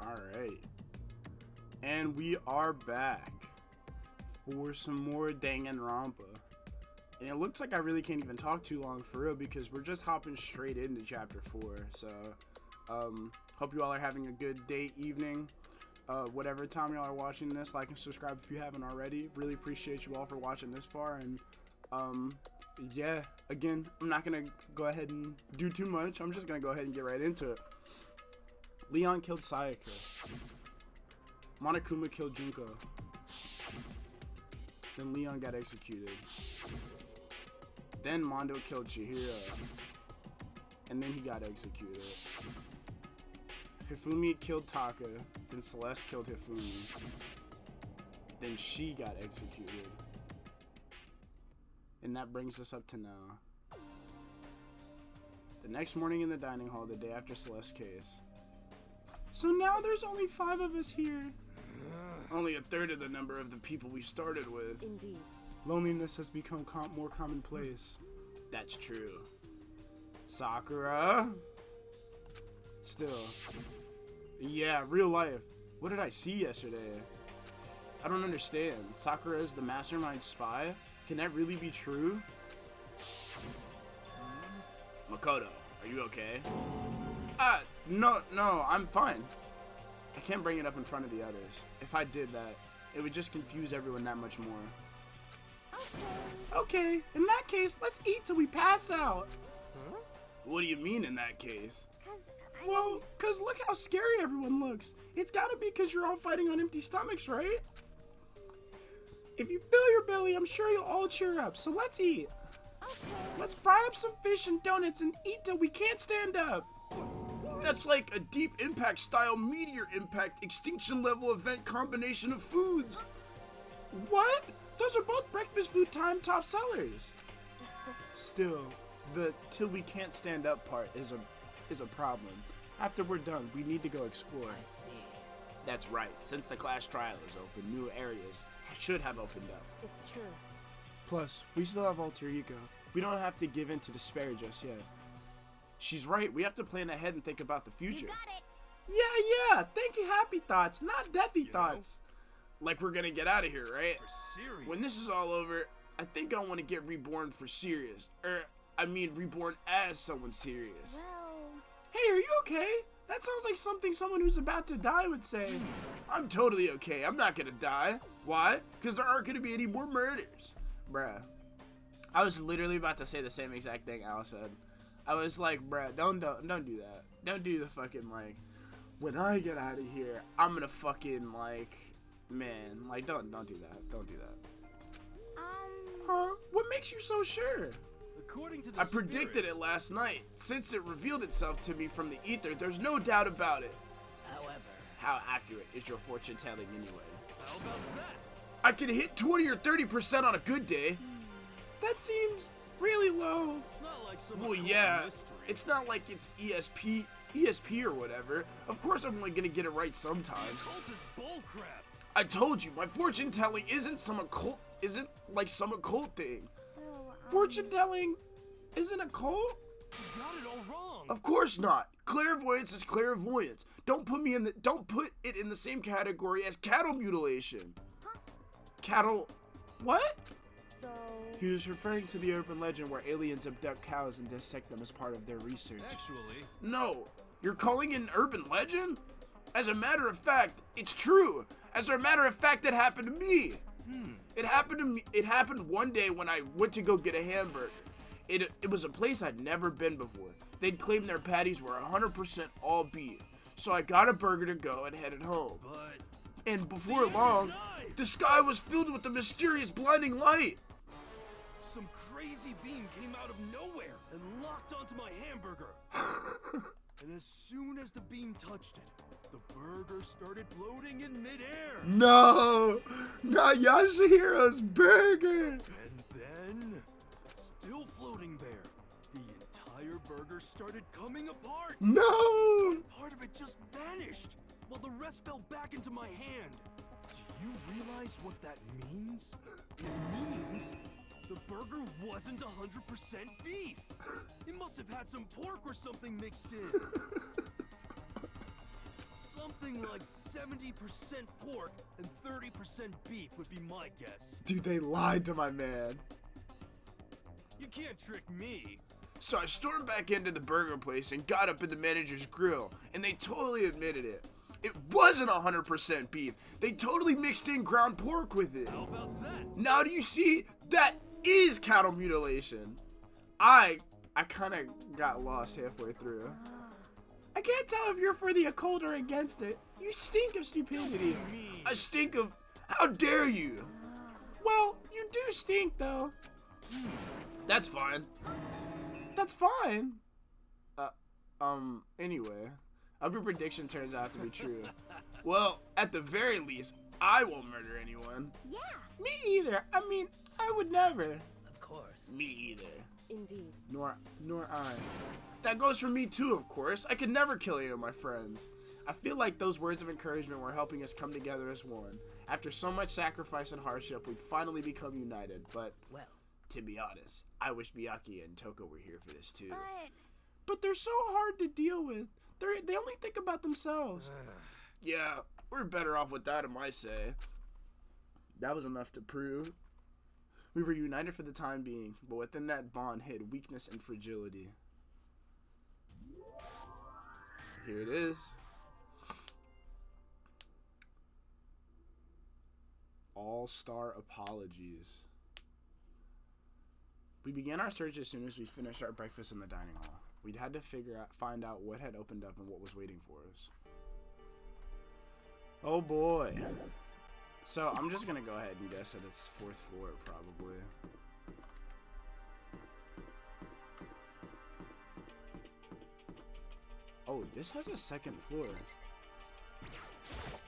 Alright. And we are back for some more Danganronpa. And it looks like I really can't even talk too long for real because we're just hopping straight into chapter 4. So, hope you all are having a good day, evening, whatever time y'all are watching this. Like and subscribe if you haven't already. Really appreciate you all for watching this far. And, yeah, again, I'm not going to go ahead and do too much. I'm just going to go ahead and get right into it. Leon killed Sayaka. Monokuma killed Junko. Then Leon got executed. Then Mondo killed Chihiro. And then he got executed. Hifumi killed Taka. Then Celeste killed Hifumi. Then she got executed. And that brings us up to now. The next morning in the dining hall, the day after Celeste's case. So now there's only 5 of us here. Only a third of the number of the people we started with. Indeed. Loneliness has become more commonplace. That's true. Sakura? Still. Yeah, real life. What did I see yesterday? I don't understand. Sakura is the mastermind spy? Can that really be true? Makoto, are you okay? No, I'm fine. I can't bring it up in front of the others. If I did that, it would just confuse everyone that much more. Okay, in that case, let's eat till we pass out. Huh? What do you mean in that case? Well, cause look how scary everyone looks. It's gotta be cause you're all fighting on empty stomachs, right? If you fill your belly, I'm sure you'll all cheer up, so let's eat. Okay. Let's fry up some fish and donuts and eat till we can't stand up. That's like a deep impact style meteor impact extinction level event combination of foods. What? Those are both breakfast food time top sellers. Still, the till we can't stand up part is a problem. After we're done, we need to go explore. I see. That's right. Since the class trial is open, new areas should have opened up. It's true. Plus, we still have alter ego. We don't have to give in to despair just yet. She's right. We have to plan ahead and think about the future. You got it. Yeah. Thank you, happy thoughts, not deathy thoughts. Like we're gonna get out of here, right? For serious. When this is all over, I think I want to get reborn for serious. Reborn as someone serious. Well... Hey, are you okay? That sounds like something someone who's about to die would say. I'm totally okay. I'm not gonna die. Why? Because there aren't gonna be any more murders. Bruh. I was literally about to say the same exact thing Al said. I was like, bruh, don't do that. Don't do the fucking, like, when I get out of here, I'm gonna fucking, like, man, like, don't do that. Don't do that. Huh? What makes you so sure? According to the I predicted it last night. Since it revealed itself to me from the ether, there's no doubt about it. However, how accurate is your fortune telling anyway? How about that? I can hit 20 or 30% on a good day. That seems really low. It's not like some Well, yeah, it's not like it's ESP or whatever. Of course I'm only gonna get it right sometimes. Cult is bullcrap. I told you, my fortune telling isn't like some occult thing. so, Fortune telling isn't a cult? You got it all wrong. Of course not. Clairvoyance is clairvoyance. Don't put it in the same category as cattle mutilation. Huh? Cattle what? So... He was referring to the urban legend where aliens abduct cows and dissect them as part of their research. Actually, No, you're calling it an urban legend? As a matter of fact, it's true. As a matter of fact, it happened to me. It happened to me. It happened one day when I went to go get a hamburger. It was a place I'd never been before. They'd claimed their patties were 100% all beef. So I got a burger to go and headed home. but And before long, the sky was filled with a mysterious blinding light. some crazy beam came out of nowhere and locked onto my hamburger. And as soon as the beam touched it, the burger started floating in midair. No, not Yashihiro's burger. And then, still floating there, the entire burger started coming apart. No. Part of it just vanished, while the rest fell back into my hand. Do you realize what that means? It means the burger wasn't 100% beef. It must have had some pork or something mixed in. Something Something like 70% pork and 30% beef would be my guess. Dude, they lied to my man. You can't trick me. So I stormed back into the burger place and got up in the manager's grill, and they totally admitted it. It wasn't 100% beef. They totally mixed in ground pork with it. How about that? Now do you see? That is cattle mutilation. I kind of got lost halfway through. I can't tell if you're for the occult or against it. You stink of stupidity. I stink of... How dare you? Well, you do stink, though. That's fine. That's fine. Anyway. I hope your prediction turns out to be true. Well, at the very least, I won't murder anyone. Yeah. Me either. I mean, I would never. Of course. Me either. Indeed. Nor I. That goes for me too, of course. I could never kill any of my friends. I feel like those words of encouragement were helping us come together as one. After so much sacrifice and hardship, we've finally become united, but... Well, to be honest, I wish Miyaki and Toko were here for this too. But they're so hard to deal with. They only think about themselves. Yeah, we're better off without him, I say. That was enough to prove. We were united for the time being, but within that bond hid weakness and fragility. Here it is. All-star apologies. We began our search as soon as we finished our breakfast in the dining hall. We'd had to find out what had opened up and what was waiting for us. Oh boy. So I'm just gonna go ahead and guess that it's 4th floor, probably. Oh, this has a 2nd floor.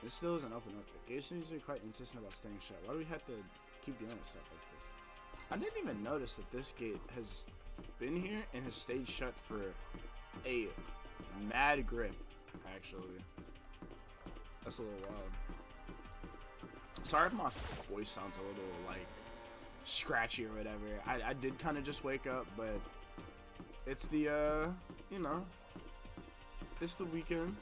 This still isn't open up. The gate seems to be quite insistent about staying shut. Why do we have to keep dealing with stuff like this? I didn't even notice that this gate has been here and has stayed shut for a mad grip, actually. That's a little wild. Sorry if my voice sounds a little, like, scratchy or whatever. I did kind of just wake up, but it's the, you know, it's the weekend.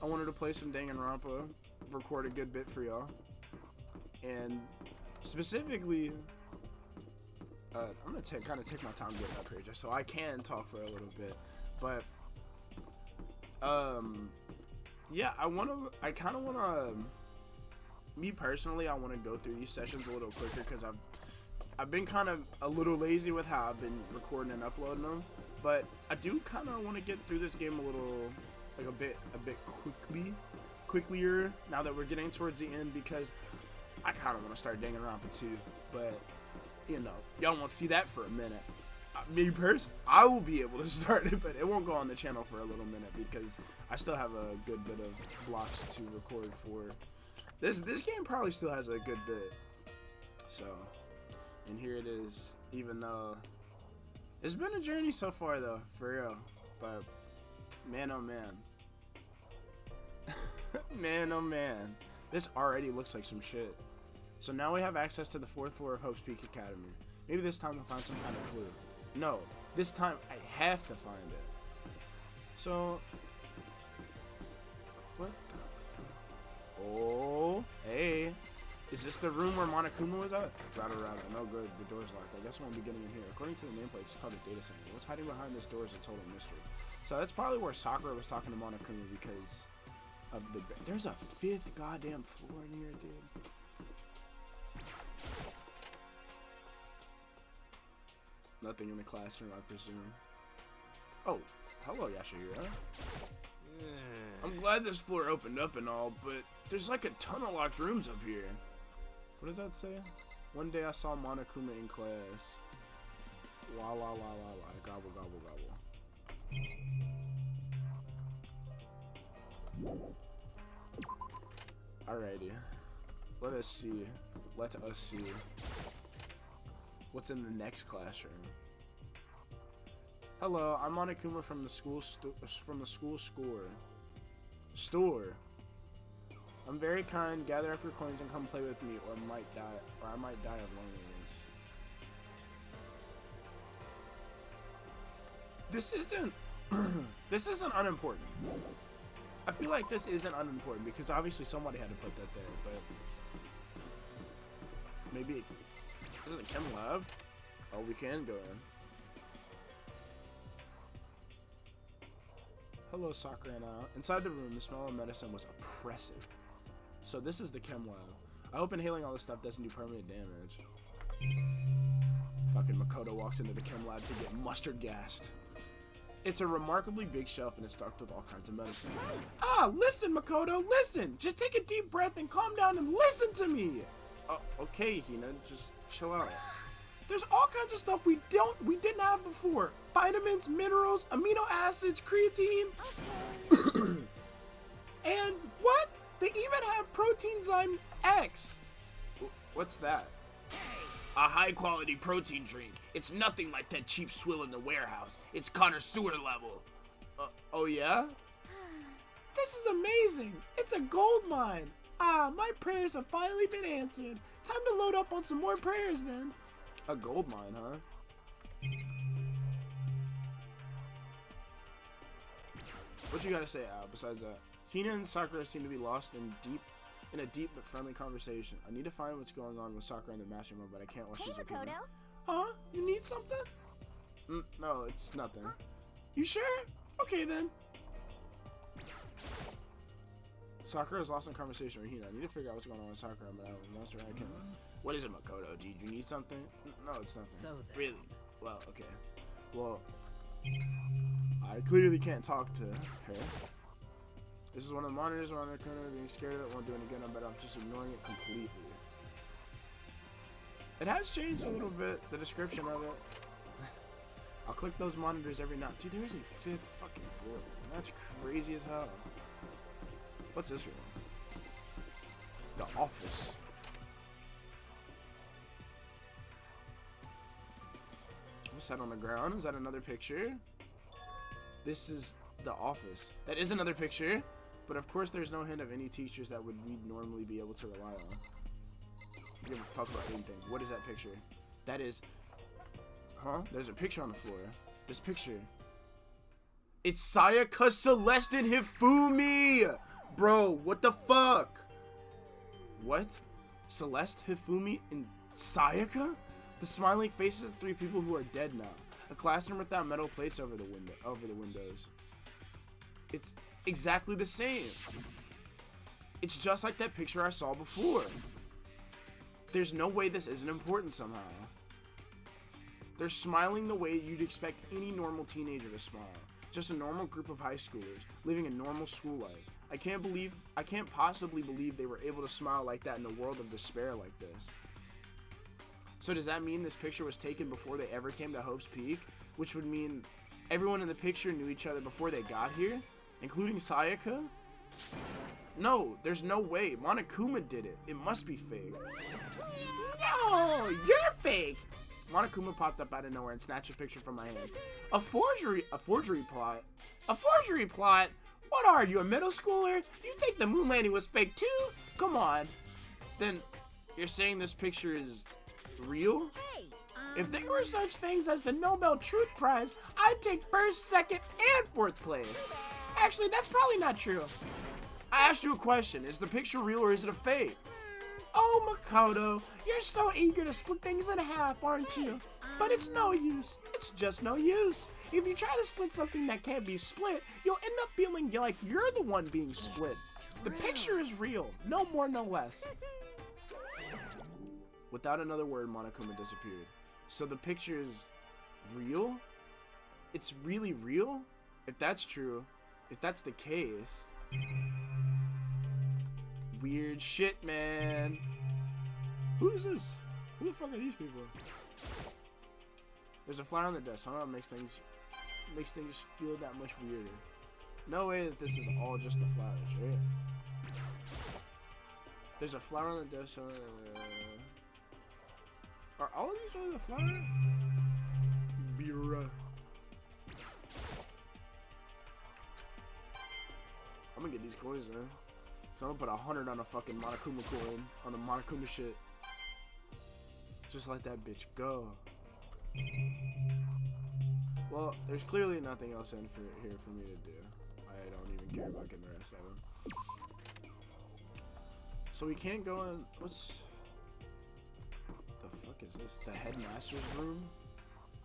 I wanted to play some Danganronpa, record a good bit for y'all. And specifically... I'm gonna kind of take my time getting up here just so I can talk for a little bit, but yeah, I kind of wanna, me personally, I want to go through these sessions a little quicker because I've been kind of a little lazy with how I've been recording and uploading them, but I do kind of want to get through this game a little, like a bit quicklier now that we're getting towards the end, because I kind of want to start Danganronpa 2, but you know, y'all won't see that for a minute. Me personally, I will be able to start it, but it won't go on the channel for a little minute because I still have a good bit of blocks to record for. This game probably still has a good bit. So, and here it is. Even though it's been a journey so far, though, for real. But man, oh man, man, oh man, this already looks like some shit. So now we have access to the 4th floor of Hope's Peak Academy. Maybe this time we'll find some kind of clue. No, this time I have to find it. So, what the Oh, hey. Is this the room where Monokuma was at? Rada. No good, the door's locked. I guess I won't be getting in here. According to the nameplate, it's called a data center. What's hiding behind this door is a total mystery. So that's probably where Sakura was talking to Monokuma because of the... There's a 5th goddamn floor in here, dude. Nothing in the classroom, I presume. Oh, hello, Yashahira. I'm glad this floor opened up and all, but there's like a ton of locked rooms up here. What does that say? One day I saw Monokuma in class. La la la la la. Gobble gobble gobble. Alrighty. Let us see. What's in the next classroom? Hello, I'm Monokuma from the school store. I'm very kind. Gather up your coins and come play with me, or I might die of loneliness. This isn't unimportant. I feel feel like this isn't unimportant because obviously somebody had to put that there, but maybe this is a chem lab. Oh, we can go in. Hello, Sakura and Al. Inside the room, the smell of medicine was oppressive. So this is the chem lab. I hope inhaling all this stuff doesn't do permanent damage. Fucking Makoto walks into the chem lab to get mustard gassed. It's a remarkably big shelf and it's stocked with all kinds of medicine. Ah, listen, Makoto, listen! Just take a deep breath and calm down and listen to me! Oh, okay, Hina, just chill out. There's all kinds of stuff we didn't have before. Vitamins, minerals, amino acids, creatine. Okay. And what? They even have Proteinzyme X. What's that? A high-quality protein drink. It's nothing like that cheap swill in the warehouse. It's connoisseur level. Oh yeah? This is amazing. It's a gold mine. Ah, my prayers have finally been answered. Time to load up on some more prayers then. A gold mine, huh? What you gotta say, Al, besides that? Hina and Sakura seem to be lost in a deep but friendly conversation. I need to find what's going on with Sakura in the mastermind, but I can't while she's with Hina. Huh? You need something? No, it's nothing. You sure? Okay then. Sakura is lost in conversation with Hina. I need to figure out what's going on with Sakura, but I'm not sure I can. What is it, Makoto? Do you need something? No, it's nothing. So then. Really? Well, okay. Well, I clearly can't talk to her. This is one of the monitors on the corner. Being scared of it won't do any good. I bet I'm just ignoring it completely. It has changed a little bit, the description of it. I'll click those monitors every night. Dude, there is a 5th fucking floor. That's crazy as hell. What's this room? The office. What's that on the ground? Is that another picture? This is the office. That is another picture. But of course there's no hint of any teachers that we'd normally be able to rely on. You give a fuck about anything. What is that picture? That is... Huh? There's a picture on the floor. This picture. It's Sayaka, Celeste, and Hifumi! Bro, what the fuck? What? Celeste, Hifumi, and Sayaka? The smiling faces of 3 people who are dead now. A classroom without metal plates over the windows. It's exactly the same. It's just like that picture I saw before. There's no way this isn't important somehow. They're smiling the way you'd expect any normal teenager to smile. Just a normal group of high schoolers living a normal school life. I can't possibly believe they were able to smile like that in a world of despair like this. So does that mean this picture was taken before they ever came to Hope's Peak? Which would mean everyone in the picture knew each other before they got here? Including Sayaka? No, there's no way. Monokuma did it. It must be fake. No, you're fake! Monokuma popped up out of nowhere and snatched a picture from my hand. A forgery plot? A forgery plot? What are you, a middle schooler? You think the moon landing was fake too? Come on. Then you're saying this picture is real? If there were such things as the Nobel Truth Prize, I'd take 1st, 2nd, and 4th place. Actually, that's probably not true. I asked you a question. Is the picture real or is it a fake? Oh, Makoto, you're so eager to split things in half, aren't you? But it's no use. It's just no use. If you try to split something that can't be split, you'll end up feeling like you're the one being split. The picture is real. No more, no less. Without another word, Monokuma disappeared. So the picture is real? It's really real? If that's true, if that's the case... Weird shit, man. Who is this? Who the fuck are these people? There's a flower on the desk. Somehow it makes things feel that much weirder. No way that this is all just the flowers, right? There's a flower on the desk. Are all of these really the flower? Bira. I'm gonna get these coins, man. So I'm gonna put 100 on a fucking Monokuma coin, on the Monokuma shit. Just let that bitch go. Well, there's clearly nothing else in here for me to do. I I don't even care about getting the rest of them. So we can't go in. What's the fuck is this? The headmaster's room?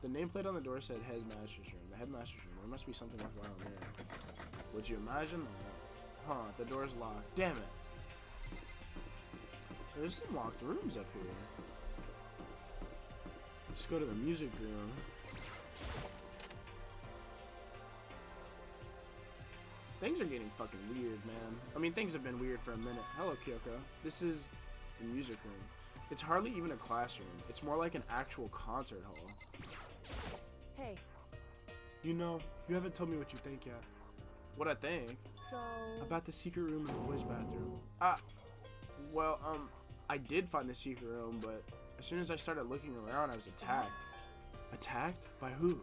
The nameplate on the door said headmaster's room. The headmaster's room. There must be something worthwhile in there. Would you imagine that? Huh, the door's locked. Damn it. There's some locked rooms up here. Let's go to the music room. Things are getting fucking weird, man. I mean, things have been weird for a minute. Hello, Kyoko. This is the music room. It's hardly even a classroom. It's more like an actual concert hall. Hey. You know, you haven't told me what you think yet. What I think? So... About the secret room in the boys' bathroom. Well, I did find the secret room, but as soon as I started looking around, I was attacked. Attacked? By who?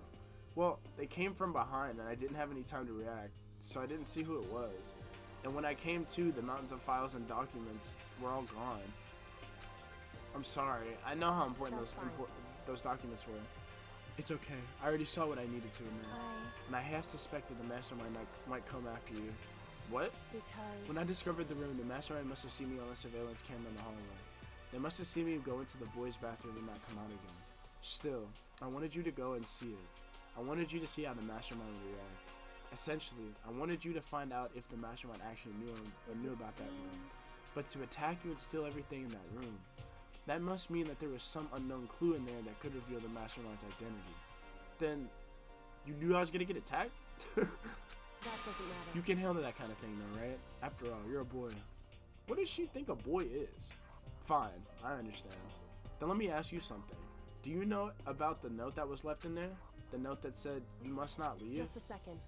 Well, they came from behind, and I didn't have any time to react, so I didn't see who it was. And when I came to, the mountains of files and documents were all gone. I'm sorry. I know how important those documents were. It's okay. I already saw what I needed to in there. And I half suspected the mastermind might come after you. What? Because... When I discovered the room, the mastermind must have seen me on the surveillance camera in the hallway. They must have seen me go into the boys' bathroom and not come out again. Still, I wanted you to go and see it. I wanted you to see how the mastermind would react. Essentially, I wanted you to find out if the mastermind actually knew about that room. But to attack you and steal everything in that room, that must mean that there was some unknown clue in there that could reveal the mastermind's identity. Then, you knew I was gonna get attacked? That doesn't matter. You can handle that kind of thing though, right? After all, you're a boy. What does she think a boy is? Fine, I understand. Then let me ask you something. Do you know about the note that was left in there? The note that said, you must not leave? Just a second.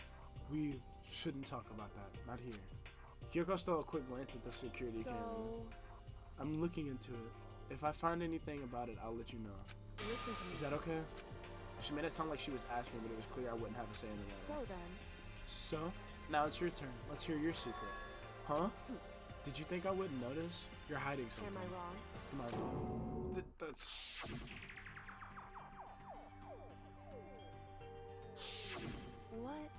We shouldn't talk about that. Not here. Kyoko stole a quick glance at the security camera. I'm looking into it. If I find anything about it, I'll let you know. Listen to me. Is that okay? She made it sound like she was asking, but it was clear I wouldn't have a say in it. So then. So? Now it's your turn. Let's hear your secret. Huh? Did you think I wouldn't notice? You're hiding something. Am I wrong? Am I wrong? That's... What?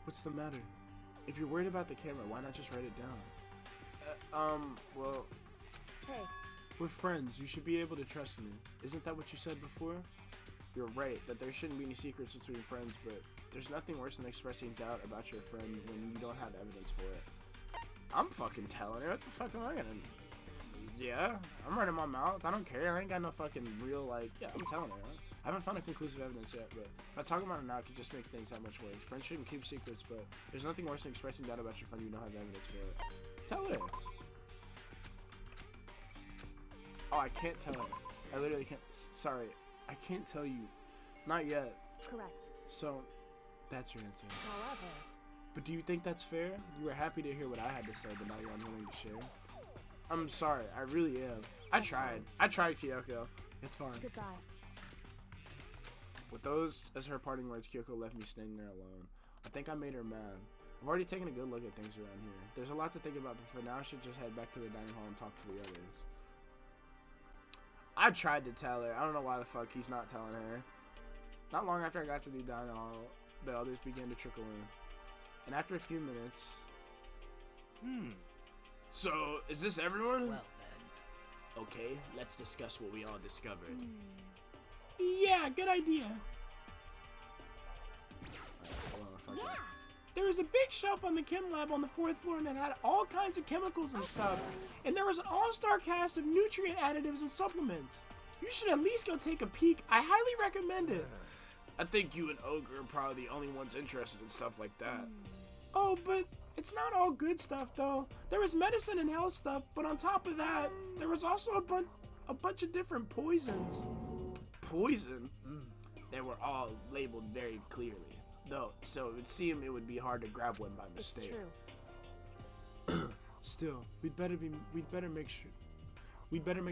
What's the matter? If you're worried about the camera, why not just write it down? Well... Hey. We're friends. You should be able to trust me. Isn't that what you said before? You're right, that there shouldn't be any secrets between friends, but there's nothing worse than expressing doubt about your friend when you don't have evidence for it. I'm fucking telling her. What the fuck am I gonna... Yeah, I'm running my mouth. I don't care. I ain't got no fucking real, like... Yeah, I'm telling her. I haven't found a conclusive evidence yet, but if I talk about it now, it could just make things that much worse. Friends shouldn't keep secrets, but there's nothing worse than expressing doubt about your friend you don't have evidence for it. Tell her. Oh, I can't tell her. I literally can't. Sorry, I can't tell you. Not yet. Correct. So, that's your answer. However. But do you think that's fair? You were happy to hear what I had to say, but now you're unwilling to share. I'm sorry. I really am. I tried. I tried, Kyoko. It's fine. Goodbye. With those as her parting words, Kyoko left me standing there alone. I think I made her mad. I've already taken a good look at things around here. There's a lot to think about, but for now I should just head back to the dining hall and talk to the others. I tried to tell her. I don't know why the fuck he's not telling her. Not long after I got to the dining hall, the others began to trickle in. And after a few minutes... So, is this everyone? Well then. Okay, let's discuss what we all discovered. Yeah, good idea. Yeah. There was a big shelf on the chem lab on the 4th floor and it had all kinds of chemicals and stuff. And there was an all-star cast of nutrient additives and supplements. You should at least go take a peek. I highly recommend it. I think you and Ogre are probably the only ones interested in stuff like that. Oh, but it's not all good stuff though. There was medicine and health stuff, but on top of that, there was also a bunch of different poisons. Poison? They were all labeled very clearly. Though, so it would seem it would be hard to grab one by mistake. It's true. Still, we'd better make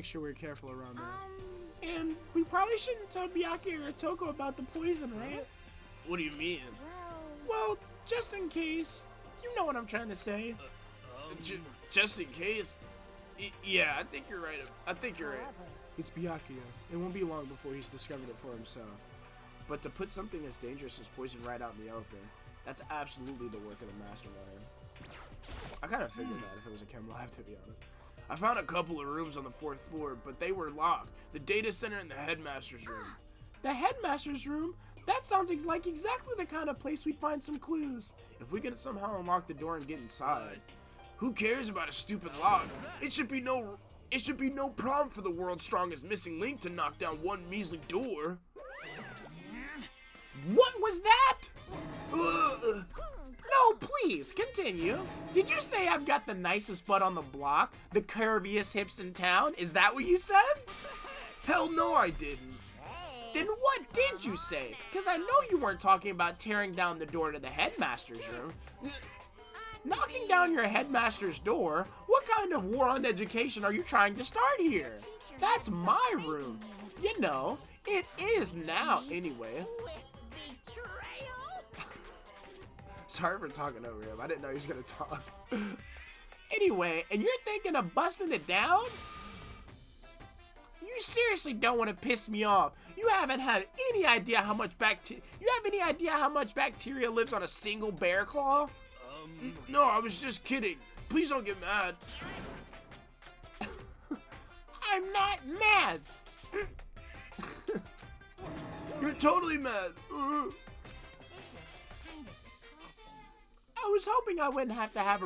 sure we're careful around there. And we probably shouldn't tell Byakuya or Toko about the poison, right? What do you mean? Well, just in case. You know what I'm trying to say. Just in case? Yeah, I think you're right. I think you're right. It's Byakuya. It won't be long before he's discovered it for himself. But to put something as dangerous as poison right out in the open, That's absolutely the work of the mastermind. I kind of figured that if it was a chem lab, to be honest. I found a couple of rooms on the 4th floor, but they were locked. The data center and the headmaster's room. The headmaster's room? That sounds like exactly the kind of place we'd find some clues. If we can somehow unlock the door and get inside, who cares about a stupid lock? It should be no problem for the world's strongest missing link to knock down one measly door. What was that? No, please, continue. Did you say I've got the nicest butt on the block? The curviest hips in town? Is that what you said? Hell no, I didn't. Then what did you say? Because I know you weren't talking about tearing down the door to the headmaster's room. Knocking down your headmaster's door? What kind of war on education are you trying to start here? That's my room. You know, it is now anyway. Sorry for talking over him. I didn't know he was gonna talk. Anyway, and you're thinking of busting it down? You seriously don't want to piss me off. You haven't had any idea how much bacteria lives on a single bear claw? No, I was just kidding. Please don't get mad. I'm not mad. You're totally mad. I was hoping I wouldn't have to add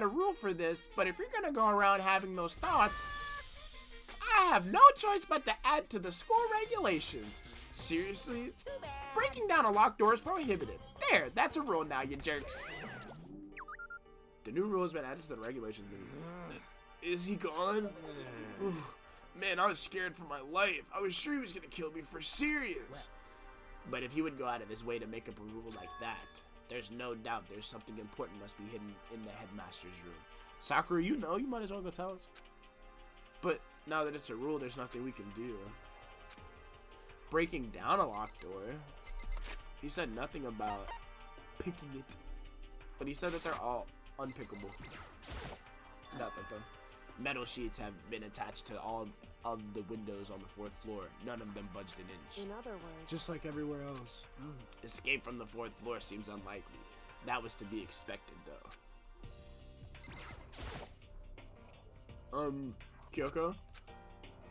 a rule for this, but if you're gonna go around having those thoughts, I have no choice but to add to the school regulations. Seriously? Breaking down a locked door is prohibited. There, that's a rule now, you jerks. The new rule has been added to the regulations. Is he gone? Man, I was scared for my life. I was sure he was gonna kill me for serious. But if he would go out of his way to make up a rule like that, there's no doubt there's something important must be hidden in the headmaster's room. Sakura, you know, you might as well go tell us. But now that it's a rule, there's nothing we can do. Breaking down a locked door? He said nothing about picking it. But he said that they're all unpickable. Not that the metal sheets have been attached to all of the windows on the 4th floor. None of them budged an inch. In other words, Just like everywhere else. Escape from the 4th floor seems unlikely. That was to be expected, though. Kyoko?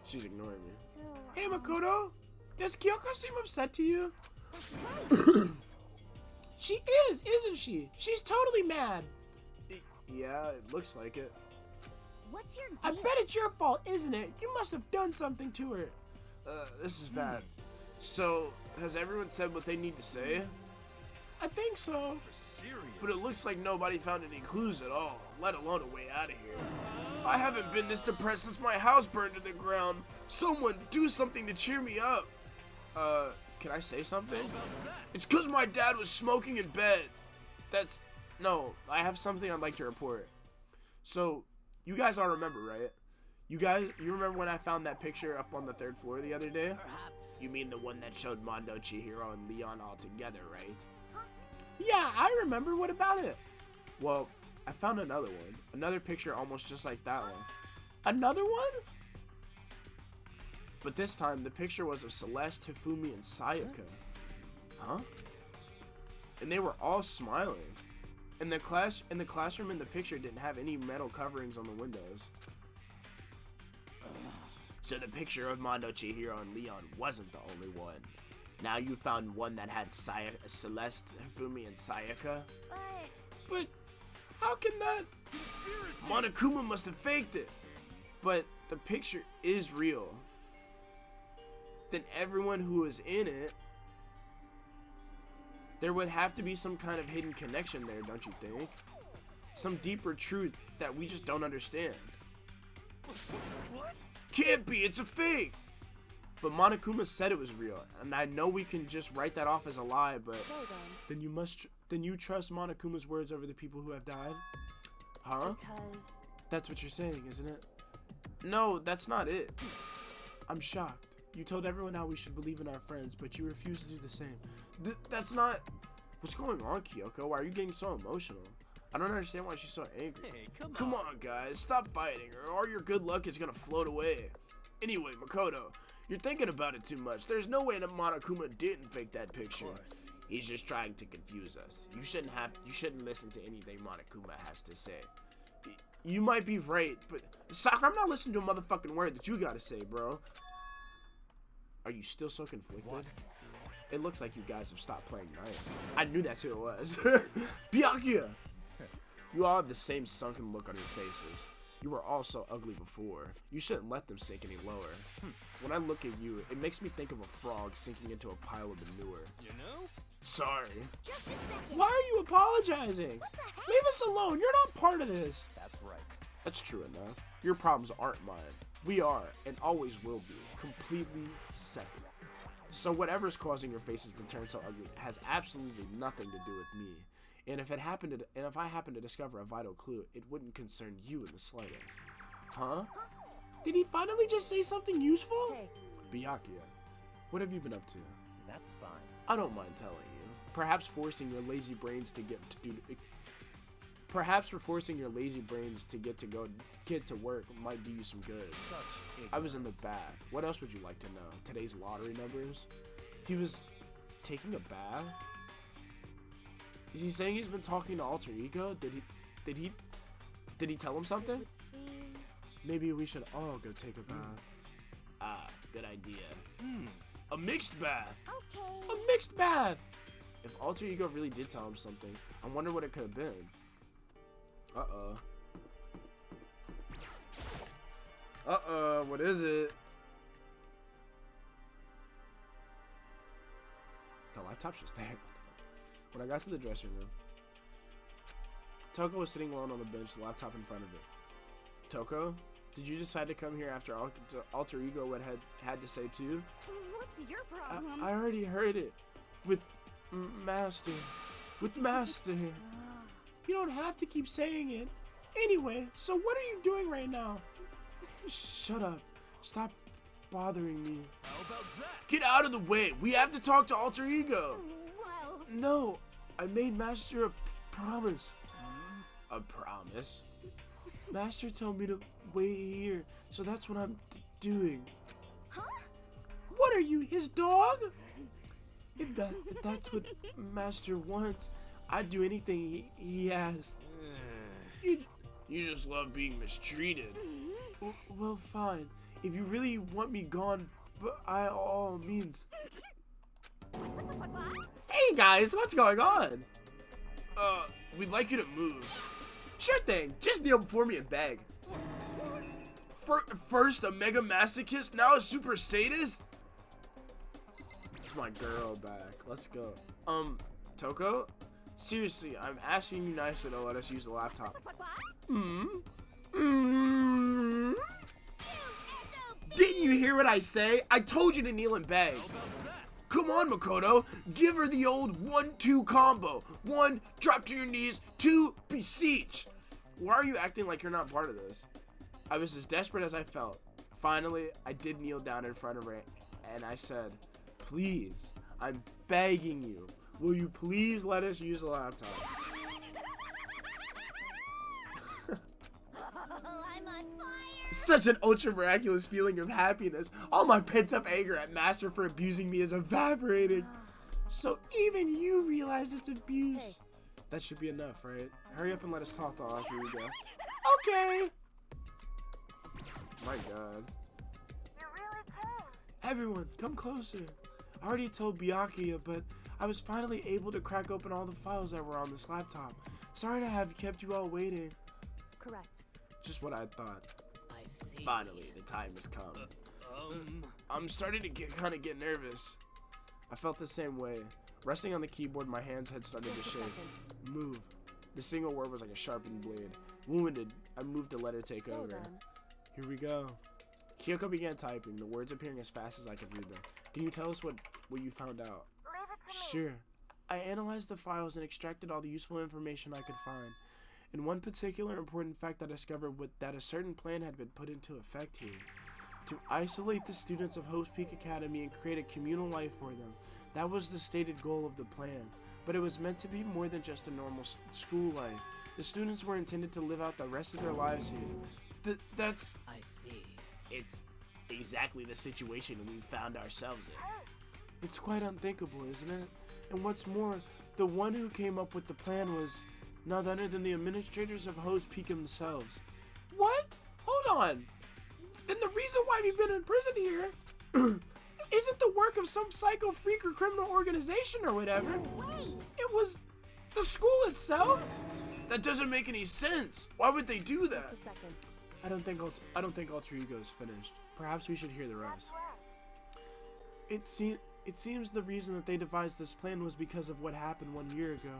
She's ignoring me. so Hey, Makoto, does Kyoko seem upset to you? She is, isn't she? She's totally mad. Yeah, it looks like it. what's your deal? I bet it's your fault, isn't it? You must have done something to her. This is bad. So, has everyone said what they need to say? I think so. Serious? But it looks like nobody found any clues at all, let alone a way out of here. I haven't been this depressed since my house burned to the ground. Someone do something to cheer me up. Can I say something? It's 'cause my dad was smoking in bed. No, I have something I'd like to report. So, you guys all remember, right? You remember when I found that picture up on the 3rd floor the other day? You mean the one that showed Mondo, Chihiro, and Leon all together, right? Yeah, I remember. What about it? Well, I found another one. Another picture almost just like that one. Another one? But this time, the picture was of Celeste, Hifumi, and Sayaka. Huh? And they were all smiling. And the classroom in the picture didn't have any metal coverings on the windows. So the picture of Mondo, Chihiro, and Leon wasn't the only one. Now you found one that had Celeste, Hifumi, and Sayaka? But how can that? Monokuma must have faked it. But the picture is real. Then everyone who was in it, there would have to be some kind of hidden connection there, don't you think? Some deeper truth that we just don't understand. What? Can't be, it's a fake! But Monokuma said it was real, and I know we can just write that off as a lie, but So then, then you trust Monokuma's words over the people who have died? Huh? because That's what you're saying, isn't it? No, that's not it. I'm shocked. You told everyone how we should believe in our friends, but you refuse to do the same. That's not... What's going on, Kyoko? Why are you getting so emotional? I don't understand why she's so angry. Hey, Come on, guys. Stop fighting, or all your good luck is gonna float away. Anyway, Makoto, you're thinking about it too much. There's no way that Monokuma didn't fake that picture. He's just trying to confuse us. You shouldn't listen to anything Monokuma has to say. You might be right, but Sakura, I'm not listening to a motherfucking word that you gotta say, bro. Are you still so conflicted? What? It looks like you guys have stopped playing nice. I knew that's who it was. Byakuya! You all have the same sunken look on your faces. You were all so ugly before. You shouldn't let them sink any lower. When I look at you, it makes me think of a frog sinking into a pile of manure. You know? Sorry. Just a second. Why are you apologizing? Leave us alone. You're not part of this. That's right. That's true enough. Your problems aren't mine. We are, and always will be, completely separate. So whatever's causing your faces to turn so ugly has absolutely nothing to do with me. And if I happen to discover a vital clue, it wouldn't concern you in the slightest. Huh? Did he finally just say something useful? Hey. Byakuya, what have you been up to? That's fine. I don't mind telling you. Perhaps forcing your lazy brains to get to work might do you some good. I was in the bath. What else would you like to know? Today's lottery numbers? He was taking a bath? Is he saying he's been talking to Alter Ego? Did he tell him something? Would seem... Maybe we should all go take a bath. Ah, good idea. A mixed bath. Okay. A mixed bath. If Alter Ego really did tell him something, I wonder what it could have been. Uh-oh. Uh-oh, what is it? The laptop's just there. When I got to the dressing room, Toko was sitting alone on the bench, the laptop in front of it. Toko, did you decide to come here after Alter Ego what had to say too? What's your problem? I already heard it. With Master. With Master. You don't have to keep saying it. Anyway, so what are you doing right now? Shut up. Stop bothering me. How about that? Get out of the way. We have to talk to Alter Ego. Well... No, I made Master a promise. A promise? Master told me to wait here, so that's what I'm doing. Huh? What are you, his dog? If that's what Master wants, I'd do anything he asks. You just love being mistreated. Well, fine. If you really want me gone, by all means. Hey guys, what's going on? We'd like you to move. Sure thing. Just kneel before me and beg. First a mega masochist, now a super sadist? It's my girl back. Let's go. Toko? Seriously, I'm asking you nicely to let us use the laptop. Didn't you hear what I say? I told you to kneel and beg. Come on, Makoto. Give her the old 1-2 combo. 1, drop to your knees. 2, beseech. Why are you acting like you're not part of this? I was as desperate as I felt. Finally, I did kneel down in front of her, and I said, please, I'm begging you. Will you please let us use the laptop? I'm on fire! Such an ultra miraculous feeling of happiness. All my pent-up anger at Master for abusing me is evaporated. So even you realize it's abuse. Hey. That should be enough, right? Hurry up and let us talk to Alter Ego. Okay. My God. You really came. Everyone, come closer. I already told Byakuya, but I was finally able to crack open all the files that were on this laptop. Sorry to have kept you all waiting. Correct. Just what I thought. I see. Finally, the time has come. I'm starting to kind of get nervous. I felt the same way. Resting on the keyboard, my hands had started to shake. Move. The single word was like a sharpened blade. Wounded, I moved to let her take over. Then. Here we go. Kyoko began typing, the words appearing as fast as I could read them. Can you tell us what you found out? Sure. I analyzed the files and extracted all the useful information I could find. In one particular important fact, I discovered that a certain plan had been put into effect here. To isolate the students of Hope's Peak Academy and create a communal life for them. That was the stated goal of the plan. But it was meant to be more than just a normal school life. The students were intended to live out the rest of their lives here. That's... I see. It's exactly the situation we found ourselves in. It's quite unthinkable, isn't it? And what's more, the one who came up with the plan was none other than the administrators of Hose Peak themselves. What? Hold on. Then the reason why we've been in prison here isn't the work of some psycho freak or criminal organization or whatever. Wait. It was the school itself. That doesn't make any sense. Why would they do that? Just a second. I don't think Alter Ego is finished. Perhaps we should hear the rest. It seems the reason that they devised this plan was because of what happened 1 year ago.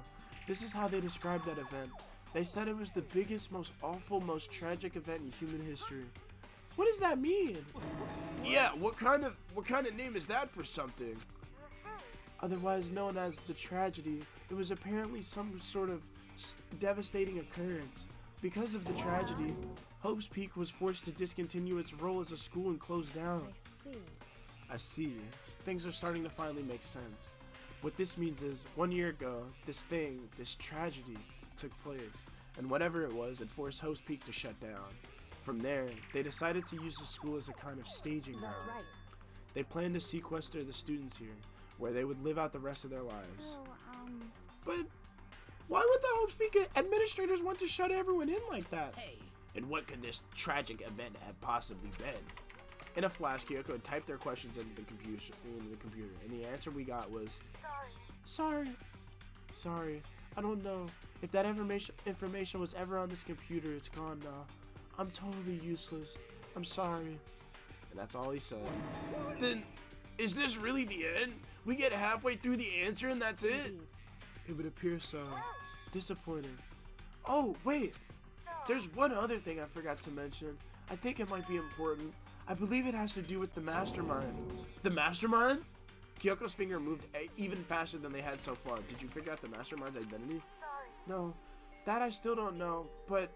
This is how they described that event. They said it was the biggest, most awful, most tragic event in human history. What does that mean? Yeah, what kind of name is that for something? Otherwise known as the tragedy, it was apparently some sort of devastating occurrence. Because of the tragedy, Hope's Peak was forced to discontinue its role as a school and close down. I see. I see. Things are starting to finally make sense. What this means is, 1 year ago, this tragedy took place, and whatever it was, it forced Hope's Peak to shut down. From there, they decided to use the school as a kind of staging ground. That's right. They planned to sequester the students here, where they would live out the rest of their lives. So, But why would the Hope Peak administrators want to shut everyone in like that? Hey, and what could this tragic event have possibly been? In a flash, Kyoko typed their questions into the computer, and the answer we got was, Sorry. I don't know. If that information was ever on this computer, it's gone now. I'm totally useless. I'm sorry. And that's all he said. Then, is this really the end? We get halfway through the answer and that's it? indeed. It would appear so. Disappointing. Oh, wait. There's one other thing I forgot to mention. I think it might be important. I believe it has to do with the mastermind. The mastermind? Kyoko's finger moved even faster than they had so far. Did you figure out the mastermind's identity? No, that I still don't know, but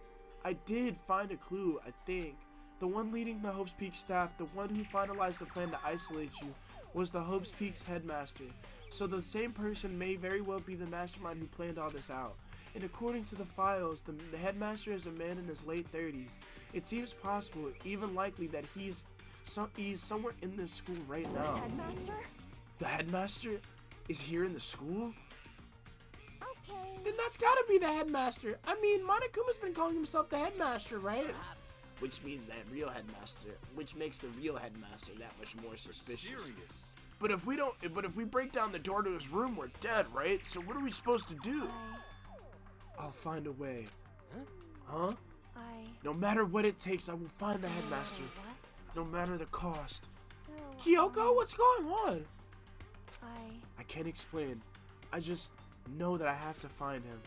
I did find a clue, I think. The one leading the Hope's Peak staff, the one who finalized the plan to isolate you, was the Hope's Peak's headmaster. So the same person may very well be the mastermind who planned all this out. And according to the files, the headmaster is a man in his late 30s. It seems possible, even likely, that he's somewhere in this school right now. Headmaster? The headmaster is here in the school? Okay. Then that's gotta be the headmaster. I mean, Monokuma's been calling himself the headmaster, right? Which means that real headmaster, which makes the real headmaster that much more suspicious. Serious. But if we break down the door to his room, we're dead, right? So what are we supposed to do? I'll find a way. Huh? No matter what it takes, I will find the headmaster. What? No matter the cost. So, Kyoko, what's going on? I can't explain. I just know that I have to find him.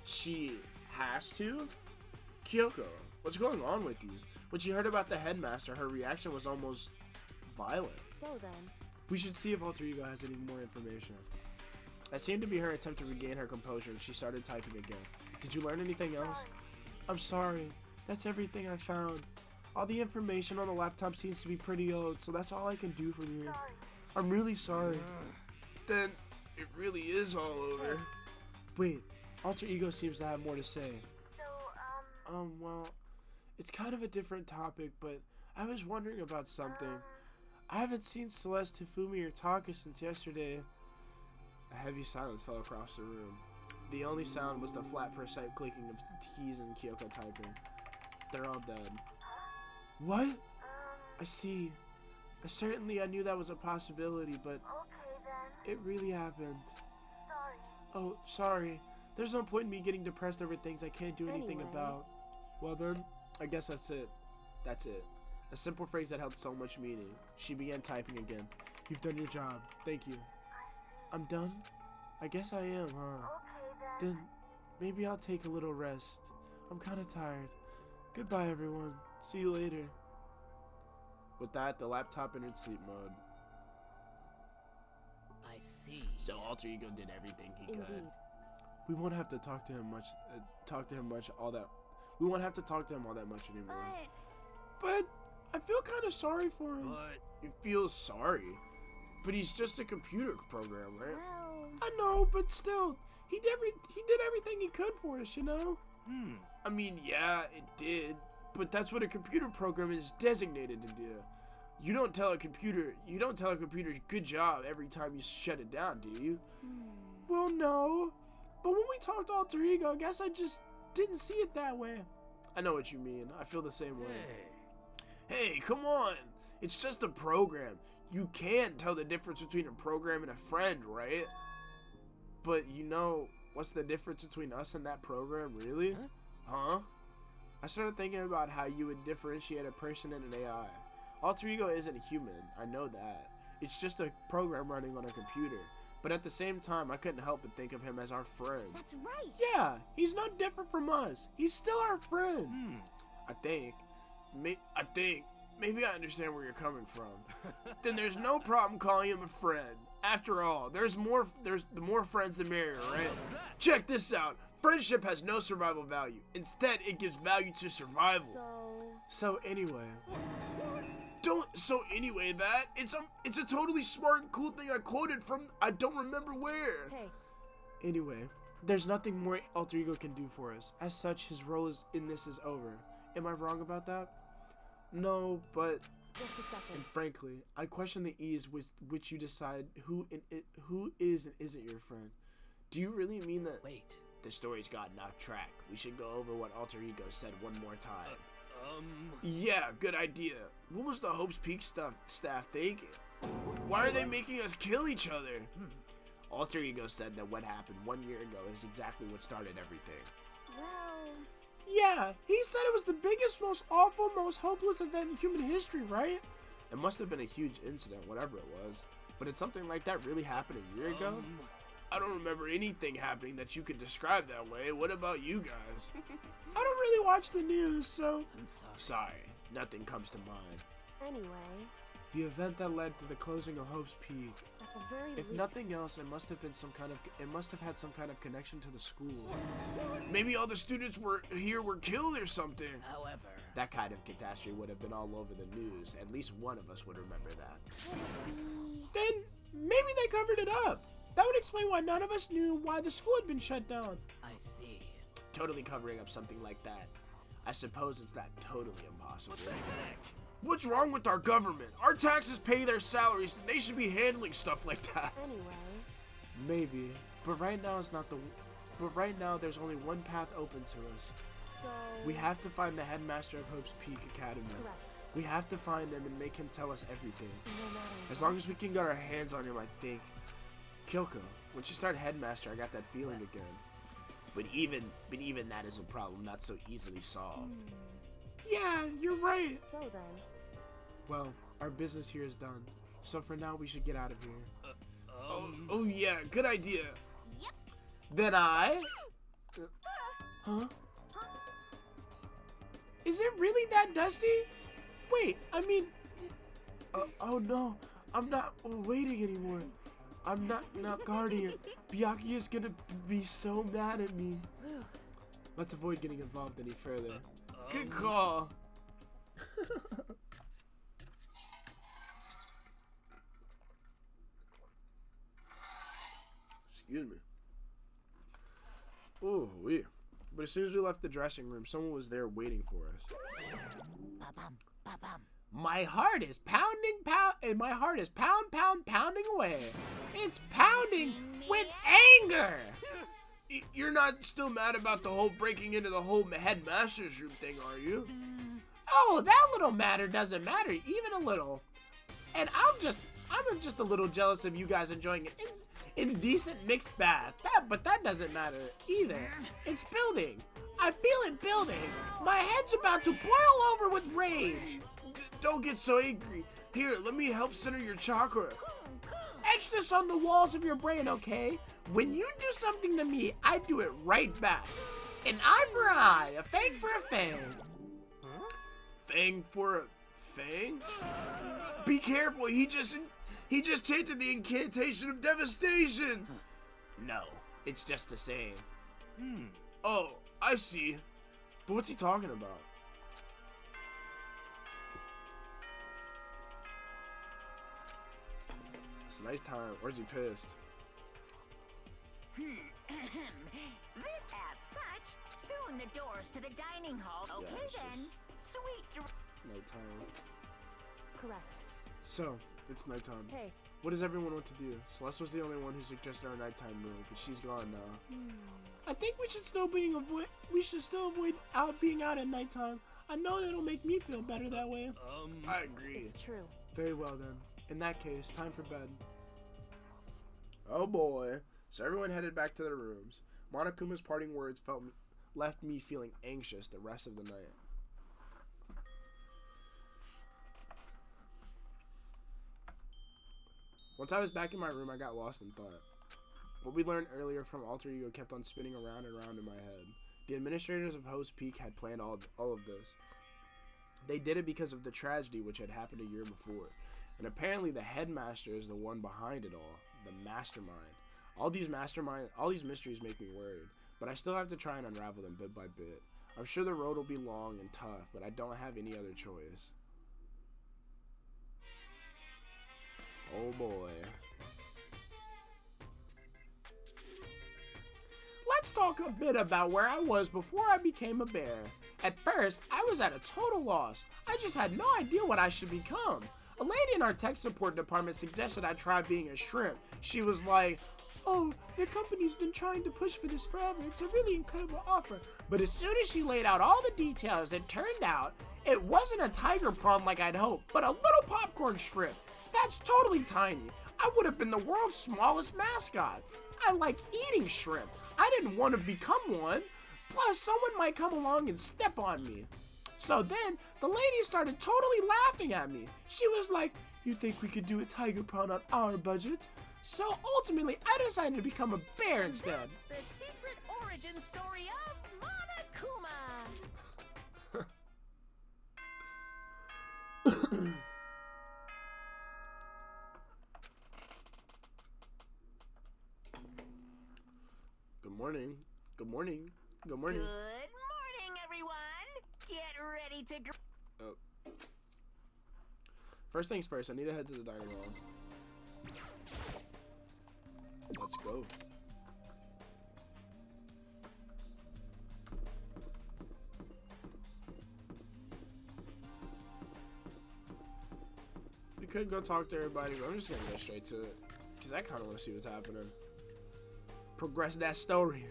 She has to? Kyoko, what's going on with you? When she heard about the headmaster, her reaction was almost violent. So then. We should see if Alter Ego has any more information. That seemed to be her attempt to regain her composure, and she started typing again. Did you learn anything else? I'm sorry. That's everything I found. All the information on the laptop seems to be pretty old, so that's all I can do from here. I'm really sorry. Then it really is all over. Wait, Alter Ego seems to have more to say. Well, it's kind of a different topic, but I was wondering about something. I haven't seen Celeste, Hifumi, or Taka since yesterday. A heavy silence fell across the room. The only sound was the flat per second clicking of keys and Kyoko typing. They're all dead. What? I see. I knew that was a possibility, but it really happened. Oh, sorry. There's no point in me getting depressed over things I can't do anything Anyway. about. Well then, I guess that's it. That's it. A simple phrase that held so much meaning. She began typing again. You've done your job. Thank you. I'm done? I guess I am, huh? Then maybe I'll take a little rest. I'm kind of tired. Goodbye, everyone. See you later. With that, the laptop entered sleep mode. I see. So Alter Ego did everything he could. Indeed. We won't have to talk to him much. We won't have to talk to him all that much anymore. But I feel kind of sorry for him. But You feel sorry, but he's just a computer program, right? Well, I know, but still, he did everything he could for us, you know? I mean, yeah, it did, but that's what a computer program is designated to do. You don't tell a computer good job every time you shut it down, do you? Well, no. But when we talked alter ego, I guess I just didn't see it that way. I know what you mean. I feel the same way. Hey, come on. It's just a program. You can tell the difference between a program and a friend, right? But you know, what's the difference between us and that program, really? Huh? I started thinking about how you would differentiate a person and an AI. Alter ego isn't human, I know that. It's just a program running on a computer. But at the same time, I couldn't help but think of him as our friend. That's right. Yeah, he's no different from us. He's still our friend. I think maybe I understand where you're coming from. Then there's no problem calling him a friend. After all, there's the more friends the merrier, right? Check this out. Friendship has no survival value. Instead, it gives value to survival. So anyway. It's a totally smart and cool thing I quoted from I don't remember where. Hey. Anyway, there's nothing more alter ego can do for us. As such, his role in this is over. Am I wrong about that? No, but Just a second. and frankly, I question the ease with which you decide who is and isn't your friend. Do you really mean that? Wait. The story's gotten off track. We should go over what alter ego said one more time. Yeah, good idea. What was the Hope's Peak staff thinking? Why are they making us kill each other? Alter ego said that what happened 1 year ago is exactly what started everything. Well, Yeah, he said it was the biggest, most awful, most hopeless event in human history, right? It must have been a huge incident, whatever it was. But did something like that really happen a year ago? I don't remember anything happening that you could describe that way. What about you guys? I don't really watch the news, so I'm sorry. Sorry, nothing comes to mind. anyway, the event that led to the closing of Hope's Peak. at the very If least. nothing else, it must have had some kind of connection to the school. Maybe all the students were killed or something. However, That kind of catastrophe would have been all over the news. At least one of us would remember that. Then maybe they covered it up. That would explain why none of us knew why the school had been shut down. I see. Totally covering up something like that. I suppose it's not totally impossible. What's wrong with our government? Our taxes pay their salaries, and they should be handling stuff like that. Anyway, Maybe, but right now it's not the. But right now there's only one path open to us. so. We have to find the headmaster of Hope's Peak Academy. Correct. We have to find him and make him tell us everything. No matter. As long as we can get our hands on him, I think. Kyoko, when she started headmaster, I got that feeling again. But even that is a problem not so easily solved. Yeah, you're right. So then, Well, our business here is done. So for now, we should get out of here. Oh yeah, good idea. Then I... Huh? Is it really that dusty? Wait, I mean... oh no, I'm not waiting anymore. I'm not guardian. Byakuya is gonna be so mad at me. Let's avoid getting involved any further. Good call. Excuse me. Oh, weird. But as soon as we left the dressing room, someone was there waiting for us. My heart is pounding, pounding away. It's pounding with anger. You're not still mad about the whole breaking into the whole headmaster's room thing, are you? Oh, that little matter doesn't matter, even a little. And I'm just a little jealous of you guys enjoying an indecent mixed bath. But that doesn't matter either. It's building. I feel it building. My head's about to boil over with rage. Don't get so angry. Here, let me help center your chakra. Etch this on the walls of your brain, okay? When you do something to me, I do it right back. An eye for an eye, a fang for a fang. Fang for a fang? Be careful, he just chanted the incantation of devastation. No, it's just a saying. Oh, I see. But what's he talking about? It's a nice time. Or is he pissed? This as such, soon the doors to the dining hall. Okay it's then, just sweet. nighttime. correct. So, it's nighttime. Hey. What does everyone want to do? Celeste was the only one who suggested our nighttime meal, but she's gone now. I think we should still avoid being out at nighttime. I know that'll make me feel better that way. I agree. It's true. Very well then. In that case, time for bed. Oh boy. So everyone headed back to their rooms. Monokuma's parting words left me feeling anxious the rest of the night. Once I was back in my room, I got lost in thought. What we learned earlier from Alter Ego kept on spinning around and around in my head. The administrators of Host Peak had planned all of this. They did it because of the tragedy which had happened a year before. And apparently the headmaster is the one behind it all, the mastermind. All these mysteries make me worried, but I still have to try and unravel them bit by bit. I'm sure the road will be long and tough, but I don't have any other choice. Oh boy. Let's talk a bit about where I was before I became a bear. At first, I was at a total loss. I just had no idea what I should become. A lady in our tech support department suggested I try being a shrimp. She was like, "Oh, the company's been trying to push for this forever. It's a really incredible offer." But as soon as she laid out all the details, it turned out it wasn't a tiger prawn like I'd hoped, but a little popcorn shrimp. That's totally tiny. I would have been the world's smallest mascot. I like eating shrimp. I didn't want to become one. Plus, someone might come along and step on me. So then, the lady started totally laughing at me. She was like, "You think we could do a tiger prawn on our budget?" So ultimately, I decided to become a bear instead. That's the secret origin story of Monokuma. Good morning. Good morning. Good morning. Good morning, everyone. Get ready to Oh. First things first, I need to head to the dining hall. Let's go. We could go talk to everybody, but I'm just gonna go straight to it. Because I kind of want to see what's happening. Progress that story.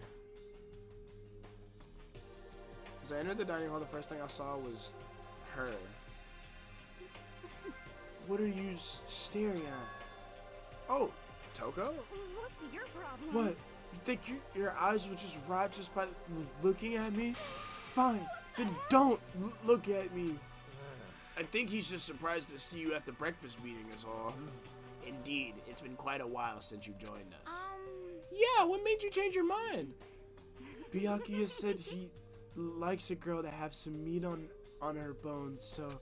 As I entered the dining hall, the first thing I saw was her. What are you staring at? Oh, Toko? What's your problem? What? You think your eyes will just rot just by looking at me? Fine, then don't look at me. I think he's just surprised to see you at the breakfast meeting is all. Indeed, it's been quite a while since you joined us. Yeah, what made you change your mind? Byakuya said he likes a girl that has some meat on her bones, so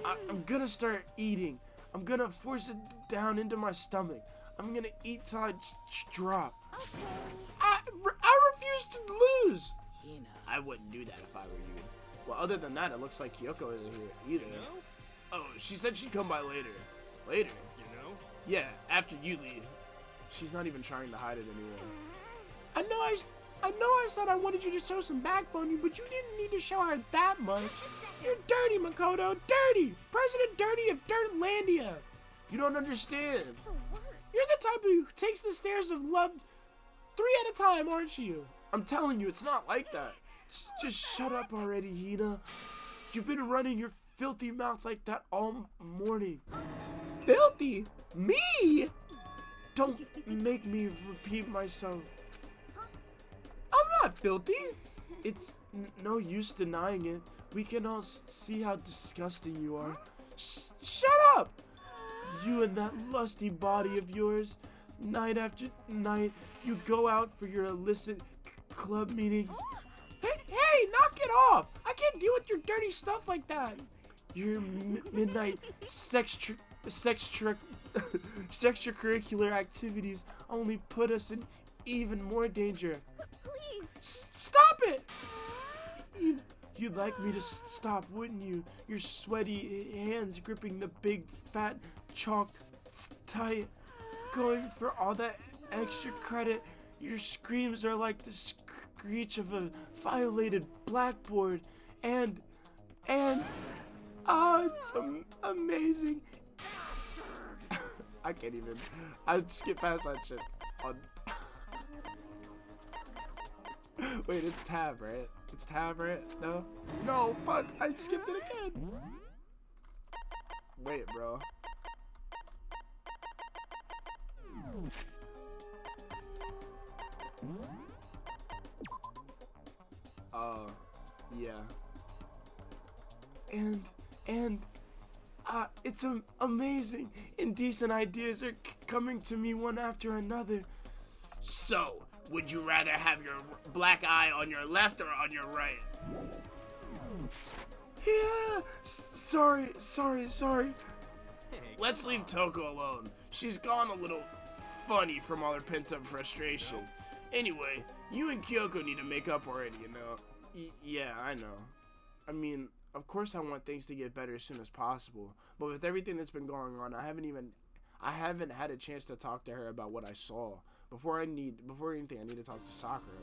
I'm gonna start eating. I'm gonna force it down into my stomach. I'm gonna eat till I drop. I refuse to lose. I wouldn't do that if I were you. Well, other than that, it looks like Kyoko isn't here either. You know? Oh, she said she'd come by later. Later? You know? Yeah, after you leave. She's not even trying to hide it anymore. I know I said I wanted you to show some backbone, but you didn't need to show her that much. You're dirty, Makoto. Dirty. President Dirty of Dirtlandia. You don't understand. You're the type who takes the stairs of love 3 at a time, aren't you? I'm telling you, it's not like that. Just shut up already, Hina. You've been running your filthy mouth like that all morning. Filthy? Me? Don't make me repeat myself. I'm not filthy. It's no use denying it. We can all see how disgusting you are. Shut up. You and that lusty body of yours. Night after night, you go out for your illicit club meetings. Hey, knock it off. I can't deal with your dirty stuff like that. Your midnight extracurricular activities only put us in even more danger. Please. Stop it. You'd like me to stop, wouldn't you? Your sweaty hands gripping the big fat chalk tight, going for all that extra credit. Your screams are like the screech of a violated blackboard, and oh, it's amazing. I can't even. I'd skip past that shit. Wait, it's tab, right? It's tab, right? No? No, fuck. I skipped it again. Wait, bro. Yeah. And it's amazing. Indecent ideas are coming to me one after another. So, would you rather have your black eye on your left or on your right? Yeah. Sorry. Let's leave Toko alone. She's gone a little funny from all her pent-up frustration. Anyway, you and Kyoko need to make up already, you know? Yeah, I know. I mean, of course I want things to get better as soon as possible. But with everything that's been going on, I haven't had a chance to talk to her about what I saw. Before anything, I need to talk to Sakura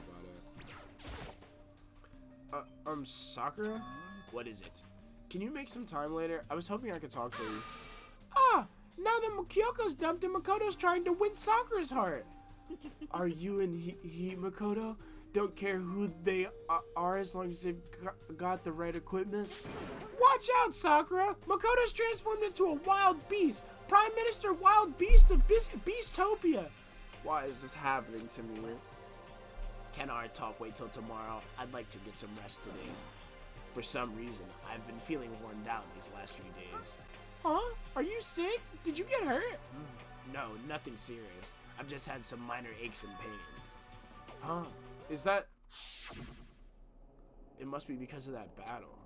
about it. Sakura? What is it? Can you make some time later? I was hoping I could talk to you. Ah! Now that Kyoko's dumped and Makoto's trying to win Sakura's heart. Are you and he Makoto? Don't care who they are as long as they've got the right equipment? Watch out, Sakura! Makoto's transformed into a wild beast! Prime Minister Wild Beast of Beastopia! Why is this happening to me? Can our talk wait till tomorrow? I'd like to get some rest today. For some reason, I've been feeling worn down these last few days. Huh? Are you sick? Did you get hurt? No, nothing serious. I've just had some minor aches and pains. Huh? Is that... It must be because of that battle.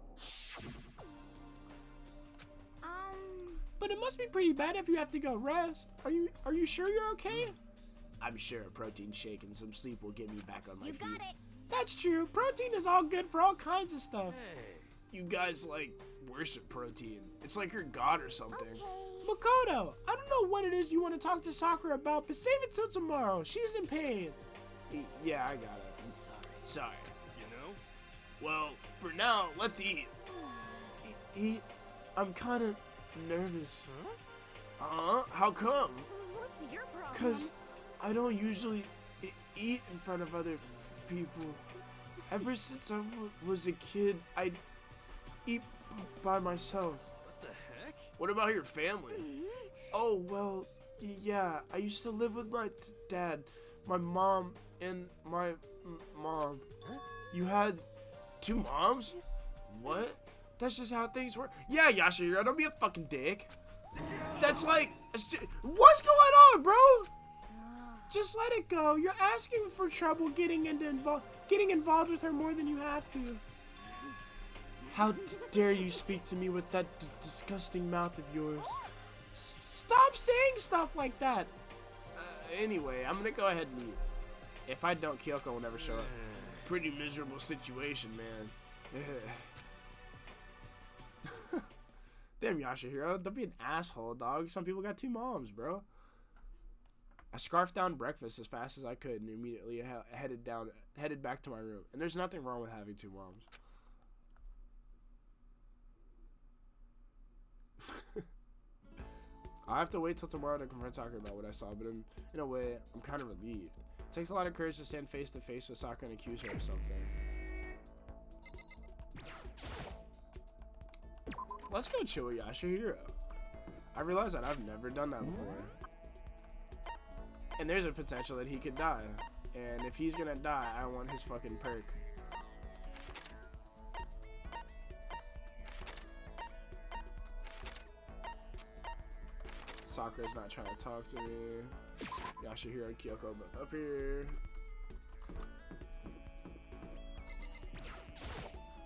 But it must be pretty bad if you have to go rest. Are you sure you're okay? I'm sure a protein shake and some sleep will get me back on my feet. You got it. That's true. Protein is all good for all kinds of stuff. You guys, like, worship protein. It's like you're God or something. Makoto, I don't know what it is you want to talk to Sakura about, but save it till tomorrow. She's in pain. Yeah, I got it. I'm sorry. You know? Well, for now, let's eat. Eat? I'm kind of nervous. Huh? How come? What's your problem? Because I don't usually eat in front of other people. Ever since I was a kid, I'd eat by myself. What the heck? What about your family? Oh, well, yeah. I used to live with my dad, my mom, and my mom. You had two moms? What? That's just how things work. Yeah, Yashiro, don't be a fucking dick. That's like... What's going on, bro? Just let it go. You're asking for trouble getting involved with her more than you have to. How dare you speak to me with that disgusting mouth of yours? Stop saying stuff like that. Anyway, I'm gonna go ahead and eat. If I don't, Kyoko will never show up. Pretty miserable situation, man. Damn, Yashihiro, don't be an asshole, dog. Some people got two moms, bro. I scarfed down breakfast as fast as I could and immediately headed back to my room. And there's nothing wrong with having two moms. I have to wait till tomorrow to confront Sakura about what I saw, but in a way, I'm kind of relieved. It takes a lot of courage to stand face to face with Sakura and accuse her of something. Let's go chill with Yashihiro. I realize that I've never done that before. And there's a potential that he could die. And if he's gonna die, I want his fucking perk. Sakura's not trying to talk to me. Yashihiro and Kyoko up here.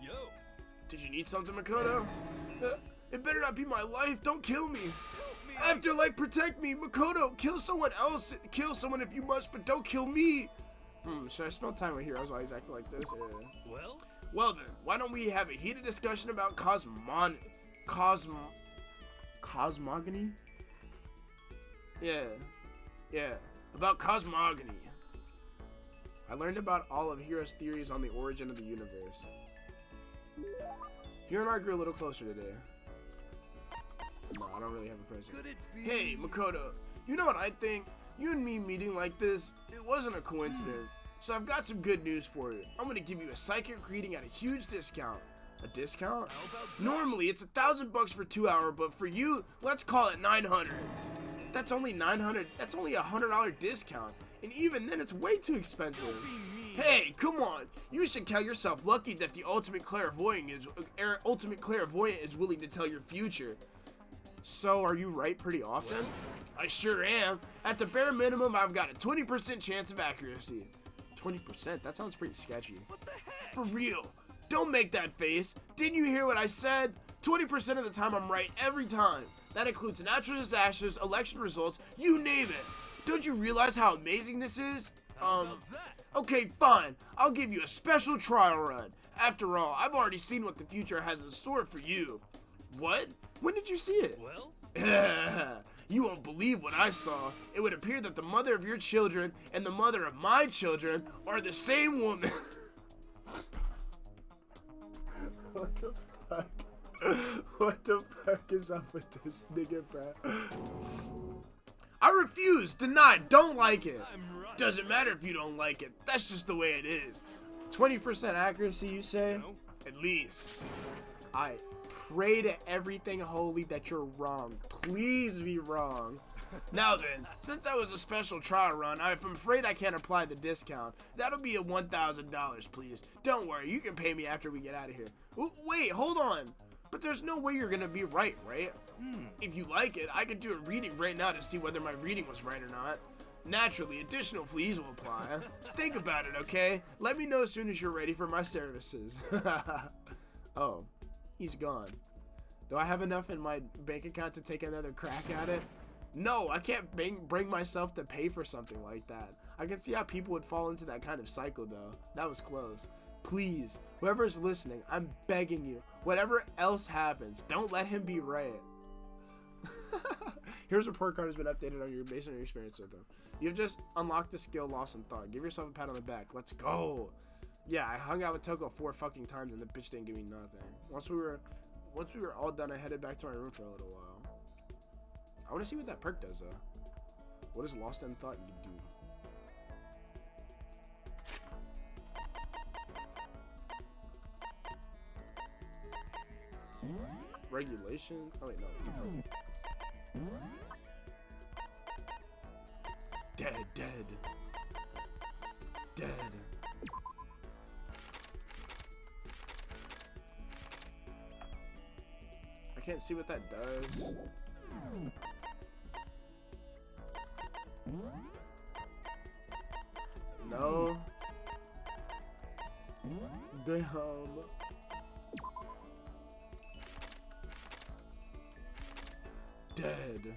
Yo! Did you need something, Makoto? It better not be my life. Don't kill me. Afterlife, protect me. Makoto, kill someone else. Kill someone if you must, but don't kill me. Should I spend time with heroes while he's acting like this? Yeah. Well then, why don't we have a heated discussion about cosmogony? Yeah, about cosmogony. I learned about all of Hero's theories on the origin of the universe. Hero and I grew a little closer today. No, I don't really have a present. Hey, Makoto, You know what I think? You and me meeting like this, it wasn't a coincidence. So I've got some good news for you. I'm gonna give you a psychic reading at a huge discount. A discount? Normally it's $1,000 for 2 hours, but for you, let's call it 900. That's only 900. That's only a $100 discount, and even then, it's way too expensive. Hey, come on! You should count yourself lucky that the ultimate clairvoyant is willing to tell your future. So, are you right pretty often? I sure am. At the bare minimum, I've got a 20% chance of accuracy. 20%? That sounds pretty sketchy. What the heck? For real. Don't make that face. Didn't you hear what I said? 20% of the time I'm right every time. That includes natural disasters, election results, you name it. Don't you realize how amazing this is? Okay, fine. I'll give you a special trial run. After all, I've already seen what the future has in store for you. What? When did you see it? Well, you won't believe what I saw. It would appear that the mother of your children and the mother of my children are the same woman. What the fuck? What the fuck is up with this nigga, bro? I refuse, denied, don't like it. I'm right. Doesn't matter if you don't like it. That's just the way it is. 20% accuracy, you say? No. At least. I pray to everything holy that you're wrong. Please be wrong. Now then, since that was a special trial run, I'm afraid I can't apply the discount. That'll be a $1,000, please. Don't worry, you can pay me after we get out of here. Wait, hold on. But there's no way you're gonna be right? If you like it, I could do a reading right now to see whether my reading was right or not. Naturally, additional fees will apply. Think about it, okay? Let me know as soon as you're ready for my services. Oh, he's gone. Do I have enough in my bank account to take another crack at it? No, I can't bring myself to pay for something like that. I can see how people would fall into that kind of cycle, though. That was close. Please, whoever's listening, I'm begging you, whatever else happens, don't let him be right. Here's a report card has been updated on your based on your experience with him. You've just unlocked the skill Lost in Thought. Give yourself a pat on the back. Let's go. Yeah, I hung out with Toko 4 fucking times and the bitch didn't give me nothing. Once we were all done, I headed back to my room for a little while. I want to see what that perk does, though. What does Lost in Thought do? Regulation? Oh wait, no. Dead. I can't see what that does. No. Damn. Dead.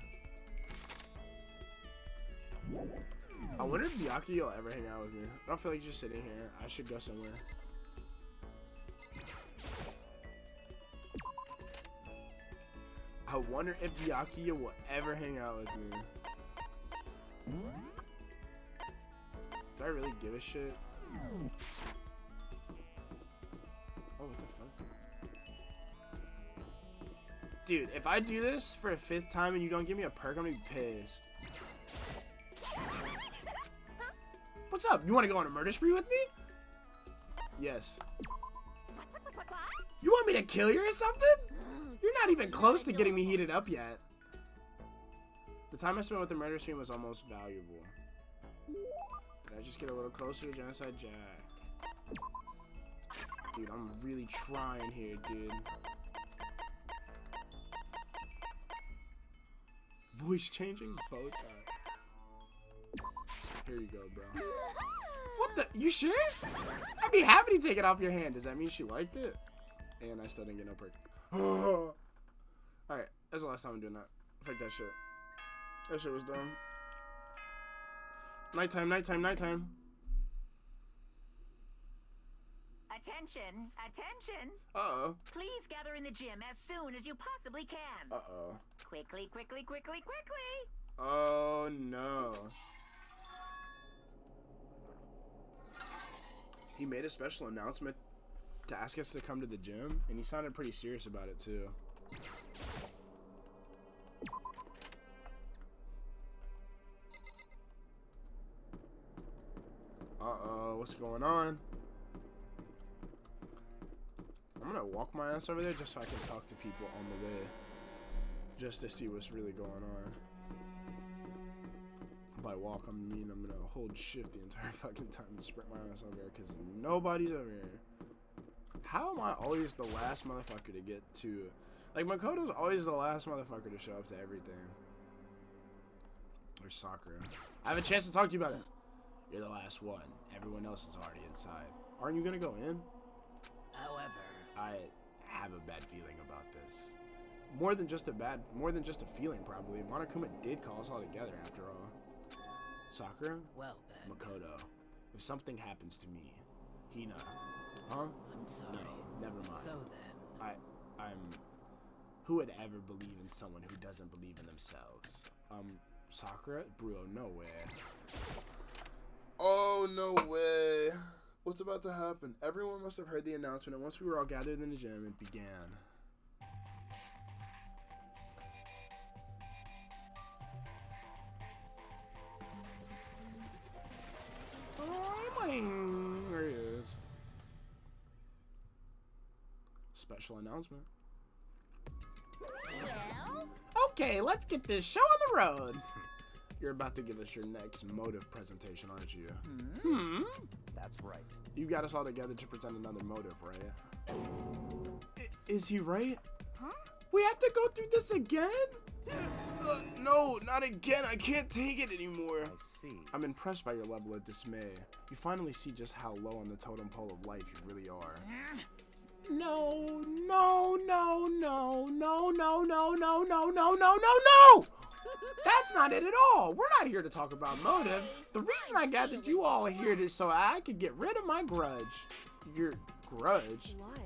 I wonder if Miyaki will ever hang out with me. I don't feel like just sitting here. I should go somewhere. I wonder if Miyaki will ever hang out with me. Do I really give a shit? Oh, what the fuck? Dude, if I do this for a 5th time and you don't give me a perk, I'm gonna be pissed. What's up? You want to go on a murder spree with me? Yes. You want me to kill you or something? You're not even close to getting me heated up yet. The time I spent with the murder scene was almost valuable. Did I just get a little closer to Genocide Jack? Dude, I'm really trying here, dude. Voice changing bow tie. Here you go, bro. What the? You sure? I'd be happy to take it off your hand. Does that mean she liked it? And I still didn't get no perk. Alright, that's the last time I'm doing that. Fuck that shit. That shit was dumb. Nighttime. Attention. Uh-oh. Please gather in the gym as soon as you possibly can. Uh-oh. Quickly. Oh, no. He made a special announcement to ask us to come to the gym, and he sounded pretty serious about it, too. Uh-oh, what's going on? I'm gonna walk my ass over there just so I can talk to people on the way. Just to see what's really going on. By walk, I mean I'm gonna hold shift the entire fucking time and sprint my ass over here because nobody's over here. How am I always the last motherfucker to get to... Like, Makoto's always the last motherfucker to show up to everything. Or Sakura. I have a chance to talk to you about it. You're the last one. Everyone else is already inside. Aren't you gonna go in? However, I have a bad feeling about this. More than just a feeling, probably. Monokuma did call us all together, after all. Sakura? well then, Makoto. If something happens to me, Hina. Huh? I'm sorry. No, never mind. So then, I'm... Who would ever believe in someone who doesn't believe in themselves? Sakura? Bro, no way. Oh, no way. What's about to happen? Everyone must have heard the announcement, and once we were all gathered in the gym, it began. There he is. Special announcement. Well, Okay, let's get this show on the road. You're about to give us your next motive presentation, aren't you? That's right. You got us all together to present another motive, right? Is he right? huh? We have to go through this again? No, not again. I can't take it anymore. I see. I'm impressed by your level of dismay. You finally see just how low on the totem pole of life you really are. No, no, no, no, no, no, no, no, no, no, no, no, no! That's not it at all. We're not here to talk about motive. The reason I gathered you all here is so I could get rid of my grudge. Your grudge? Why?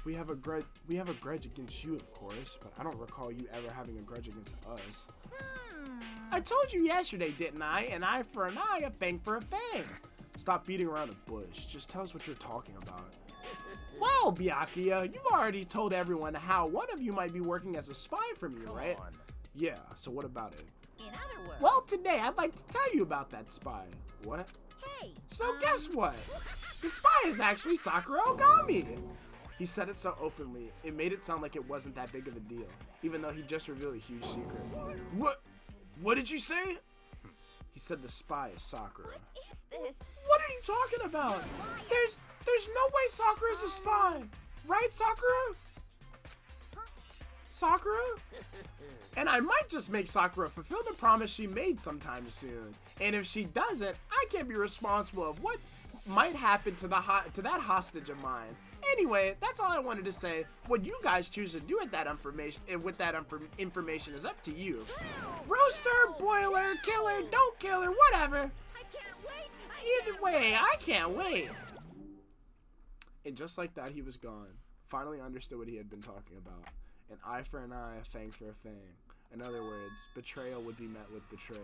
We have a grudge against you, of course, but I don't recall you ever having a grudge against us. I told you yesterday, didn't I? An eye for an eye, a fang for a fang. Stop beating around the bush. Just tell us what you're talking about. Well, Byakuya, you've already told everyone how one of you might be working as a spy for me, right? On. Yeah, so what about it? In other words, Well, today I'd like to tell you about that spy. What? hey, So guess what? The spy is actually Sakura Ogami. He said it so openly, it made it sound like it wasn't that big of a deal, even though he just revealed a huge secret. What? What did you say? He said the spy is Sakura. is this? What are you talking about? There's no way Sakura's a spy. Right, Sakura? Sakura? And I might just make Sakura fulfill the promise she made sometime soon. And if she doesn't, I can't be responsible of what might happen to that hostage of mine. Anyway, that's all I wanted to say. What you guys choose to do with that information is up to you. Roaster, boiler, killer, don't kill her, whatever. I can't wait. Either way, I can't wait. And just like that, he was gone. Finally understood what he had been talking about. An eye for an eye, a fang for a fang. In other words, betrayal would be met with betrayal.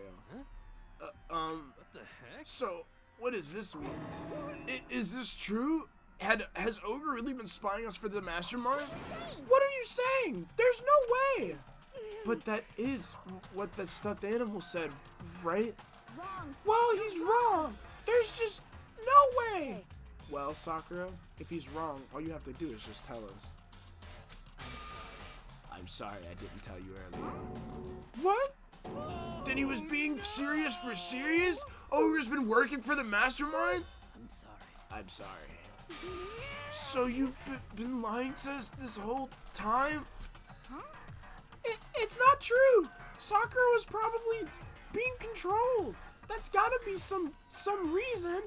What the heck? So, what does this mean? Is this true? Has Ogre really been spying us for the mastermind? What are you saying? There's no way. But that is what the stuffed animal said, right? Wrong. Well, he's wrong. There's just no way. Well, Sakura, if he's wrong, all you have to do is just tell us. I'm sorry I didn't tell you earlier. What? Then he was being serious for serious? Ogre's been working for the mastermind? I'm sorry. I'm sorry. So you've been lying to us this whole time? It's not true. Sakura was probably being controlled. That's gotta be some reason.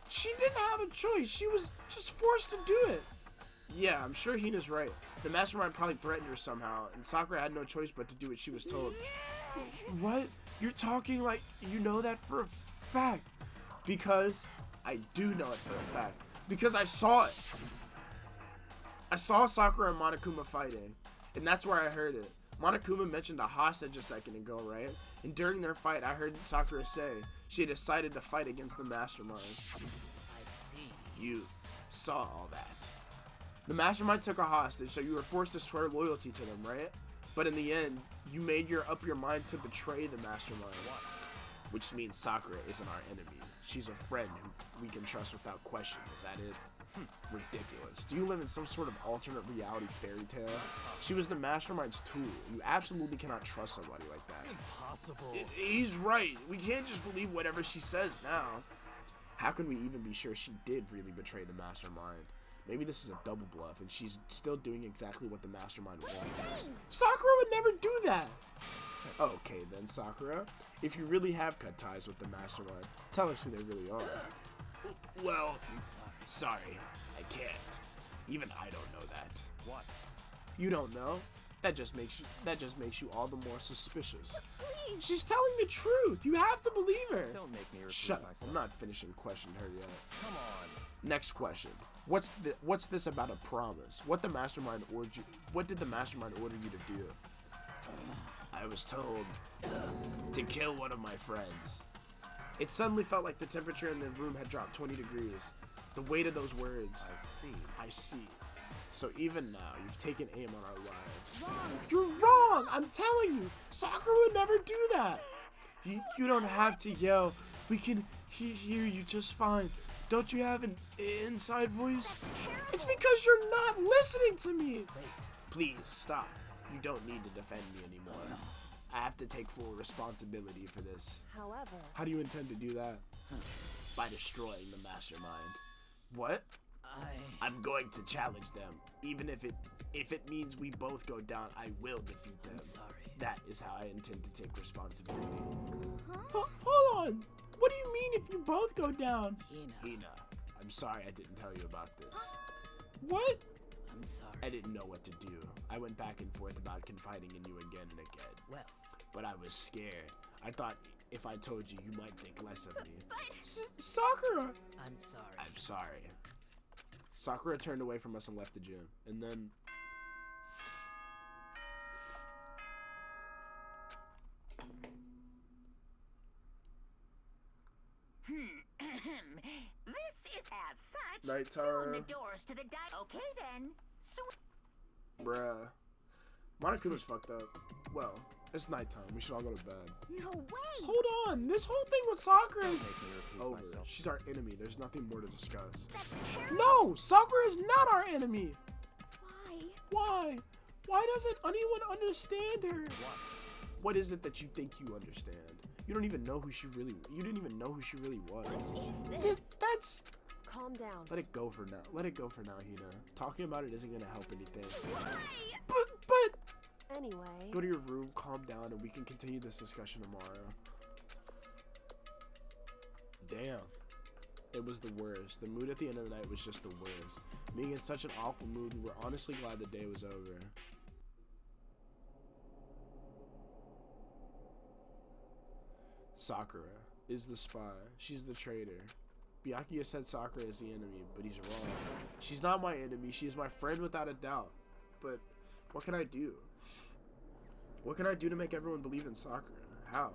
She didn't have a choice. She was just forced to do it. Yeah, I'm sure Hina's right. The mastermind probably threatened her somehow, and Sakura had no choice but to do what she was told. What? You're talking like you know that for a fact. Because I do know it for a fact. Because I saw it. I saw Sakura and Monokuma fighting, and that's where I heard it. Monokuma mentioned a hostage a second ago, right? And during their fight, I heard Sakura say she had decided to fight against the mastermind. I see. You saw all that. The mastermind took a hostage, so you were forced to swear loyalty to them, right? But in the end, you made up your mind to betray the mastermind. Which means Sakura isn't our enemy. She's a friend who we can trust without question. Is that it? Ridiculous. Do you live in some sort of alternate reality fairy tale? She was the mastermind's tool. You absolutely cannot trust somebody like that. Impossible. He's right. We can't just believe whatever she says now. How can we even be sure she did really betray the mastermind? Maybe this is a double bluff and she's still doing exactly what the mastermind wants. Sakura would never do that. Okay then, Sakura. If you really have cut ties with the mastermind, tell us who they really are. Well, I'm sorry. sorry, I can't. Even I don't know that. What? You don't know? That just makes you all the more suspicious. She's telling the truth. You have to believe her. Don't make me repeat Shut up. myself. I'm not finishing questioning her yet. Come on. Next question. What's this about a promise? What did the mastermind order you to do? I was told to kill one of my friends. It suddenly felt like the temperature in the room had dropped 20 degrees. The weight of those words. I see. So even now, you've taken aim on our lives. You're wrong. I'm telling you. Sakura would never do that. You don't have to yell. We can hear you just fine. Don't you have an inside voice? It's because you're not listening to me. Please, stop. You don't need to defend me anymore. I have to take full responsibility for this. However, How do you intend to do that? By destroying the mastermind. What? I'm going to challenge them. Even if it means we both go down, I will defeat them. I'm sorry. That is how I intend to take responsibility. Hold on. What do you mean if you both go down? Hina, I'm sorry I didn't tell you about this. What? I'm sorry. I didn't know what to do. I went back and forth about confiding in you again and again. Well, But I was scared. I thought if I told you, you might think less of me. Sakura. I'm sorry. I'm sorry. Sakura turned away from us and left the gym. And then... This is as such. Nighttime. Open the doors to the Okay then. So Bruh. Monokuma's fucked up. Well, it's nighttime. We should all go to bed. no way. Hold on. This whole thing with Sakura is... Make me repeat Over. myself. She's our enemy. There's nothing more to discuss. That's terrible. No, Sakura is not our enemy. Why? Why? Why doesn't anyone understand her? What is it that you think you understand? You don't even know who she really... You didn't even know who she really was. Is this? That's... Calm down. Let it go for now. Let it go for now, Hina. Talking about it isn't gonna help anything. But... Anyway. Go to your room, calm down, and we can continue this discussion tomorrow. Damn. It was the worst. The mood at the end of the night was just the worst. Being in such an awful mood, we were honestly glad the day was over. Sakura is the spy. She's the traitor. Byakuya said Sakura is the enemy, but he's wrong. She's not my enemy. She is my friend without a doubt. But what can I do? What can I do to make everyone believe in Sakura? How?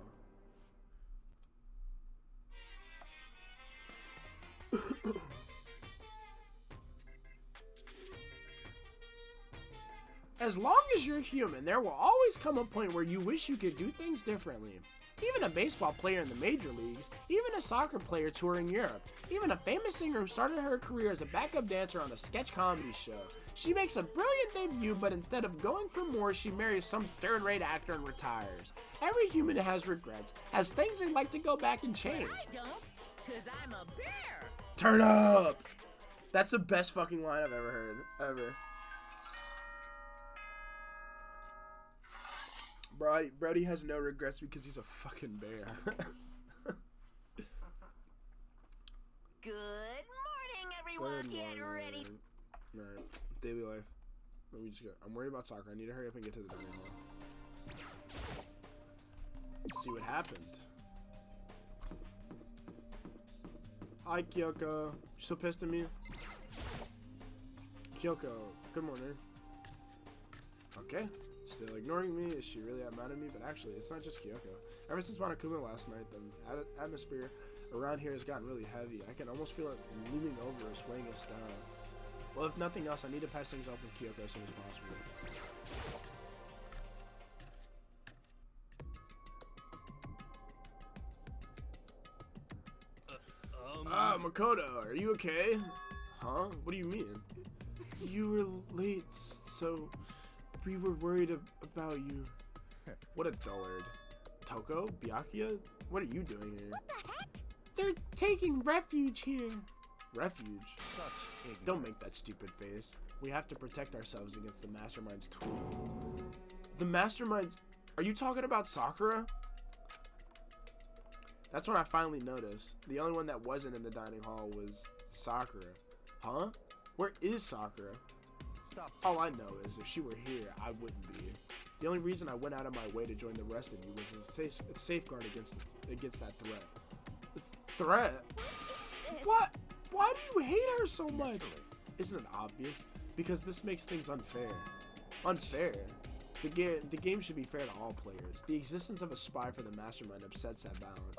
As long as you're human, there will always come a point where you wish you could do things differently. Even a baseball player in the major leagues, even a soccer player touring Europe, even a famous singer who started her career as a backup dancer on a sketch comedy show. She makes a brilliant debut, but instead of going for more, she marries some third-rate actor and retires. Every human has regrets, has things they'd like to go back and change. I don't, because I'm a bear. Turn up! That's the best fucking line I've ever heard. Ever. Brody has no regrets because he's a fucking bear. good morning, everyone. Get ready. Alright, daily life. Let me just go. I'm worried about soccer. I need to hurry up and get to the dining hall. Let's see what happened. Hi, Kyoko. You still pissed at me? Kyoko, good morning. Okay. Still ignoring me. Is she really that mad at me? But actually, it's not just Kyoko. Ever since Monokuma last night, the atmosphere around here has gotten really heavy. I can almost feel it looming over us, weighing us down. Well, if nothing else, I need to patch things up with Kyoko as soon as possible. Ah, Makoto, are you okay? Huh? What do you mean? You were late, so we were worried about you. What a dullard. Toko? Byakuya? What are you doing here? They're taking refuge here. Refuge? Such ignorance. Don't make that stupid face. We have to protect ourselves against the Mastermind's tool. The Mastermind's... Are you talking about Sakura? That's when I finally noticed. The only one that wasn't in the dining hall was Sakura. Huh? Where is Sakura? Stop. All I know is if she were here, I wouldn't be. The only reason I went out of my way to join the rest of you was as a safeguard against that threat. Threat? What? Why do you hate her so much? Isn't it obvious? Because this makes things unfair. Unfair? The game should be fair to all players. The existence of a spy for the Mastermind upsets that balance.